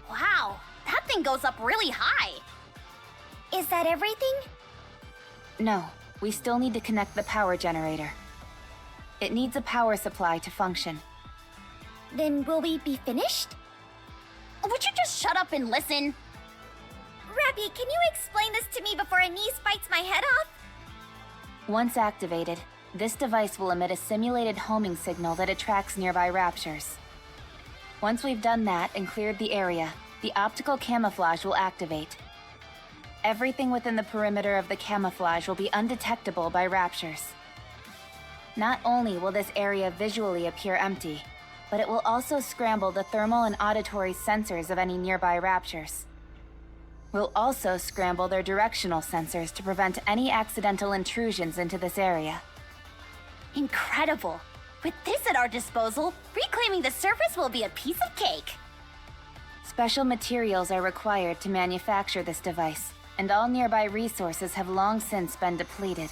Wow, that thing goes up really high. Is that everything? No, we still need to connect the power generator. It needs a power supply to function. Then will we be finished? Would you just shut up and listen? Rappy, can you explain this to me before a niece bites my head off? Once activated, this device will emit a simulated homing signal that attracts nearby raptures. Once we've done that and cleared the area, the optical camouflage will activate. Everything within the perimeter of the camouflage will be undetectable by raptures. Not only will this area visually appear empty, but it will also scramble the thermal and auditory sensors of any nearby raptures. We'll also scramble their directional sensors to prevent any accidental intrusions into this area. Incredible. With this at our disposal, reclaiming the surface will be a piece of cake. Special materials are required to manufacture this device, and all nearby resources have long since been depleted.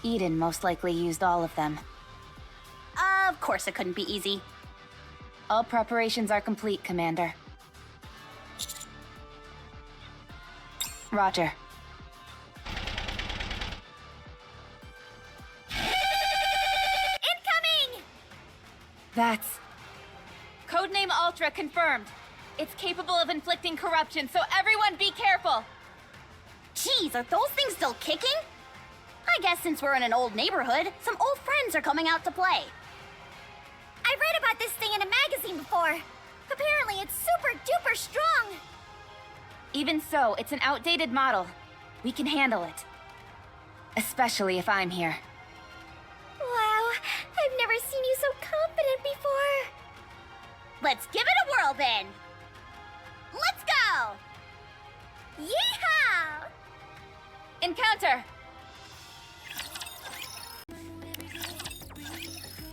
Eden most likely used all of them. Of course it couldn't be easy. All preparations are complete, Commander. Roger. Incoming! That's... Codename Ultra confirmed. It's capable of inflicting corruption, so everyone be careful! Jeez, are those things still kicking? I guess since we're in an old neighborhood, some old friends are coming out to play. I read about this thing in a magazine before. Apparently it's super duper strong. Even so, it's an outdated model. We can handle it. Especially if I'm here. Wow, I've never seen you so confident before. Let's give it a whirl then. Let's go! Yeehaw! Encounter!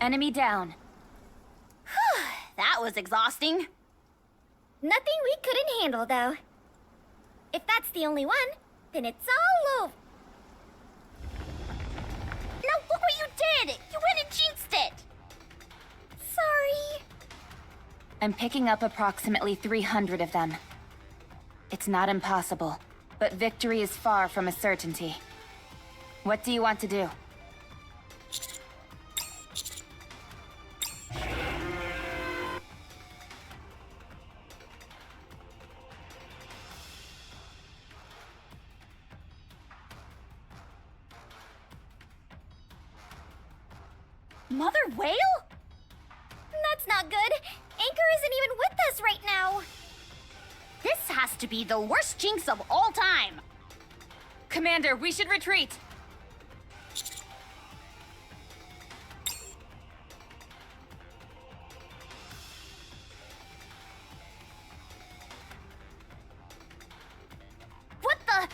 Enemy down. That was exhausting. Nothing we couldn't handle, though. If that's the only one, then it's all over. Now look what you did! You went and jinxed it! Sorry. I'm picking up approximately 300 of them. It's not impossible, but victory is far from a certainty. What do you want to do? Mother Whale? That's not good. Anchor isn't even with us right now. This has to be the worst jinx of all time. Commander, we should retreat! What the?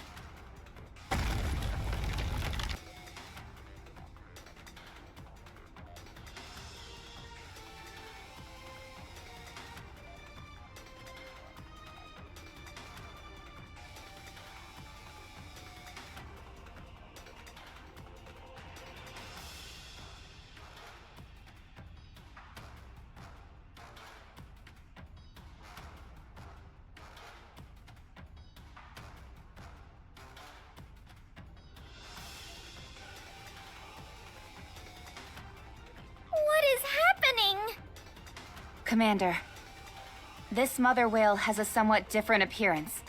What is happening? Commander, this mother whale has a somewhat different appearance.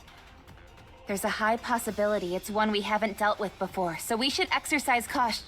There's a high possibility it's one we haven't dealt with before, so we should exercise caution.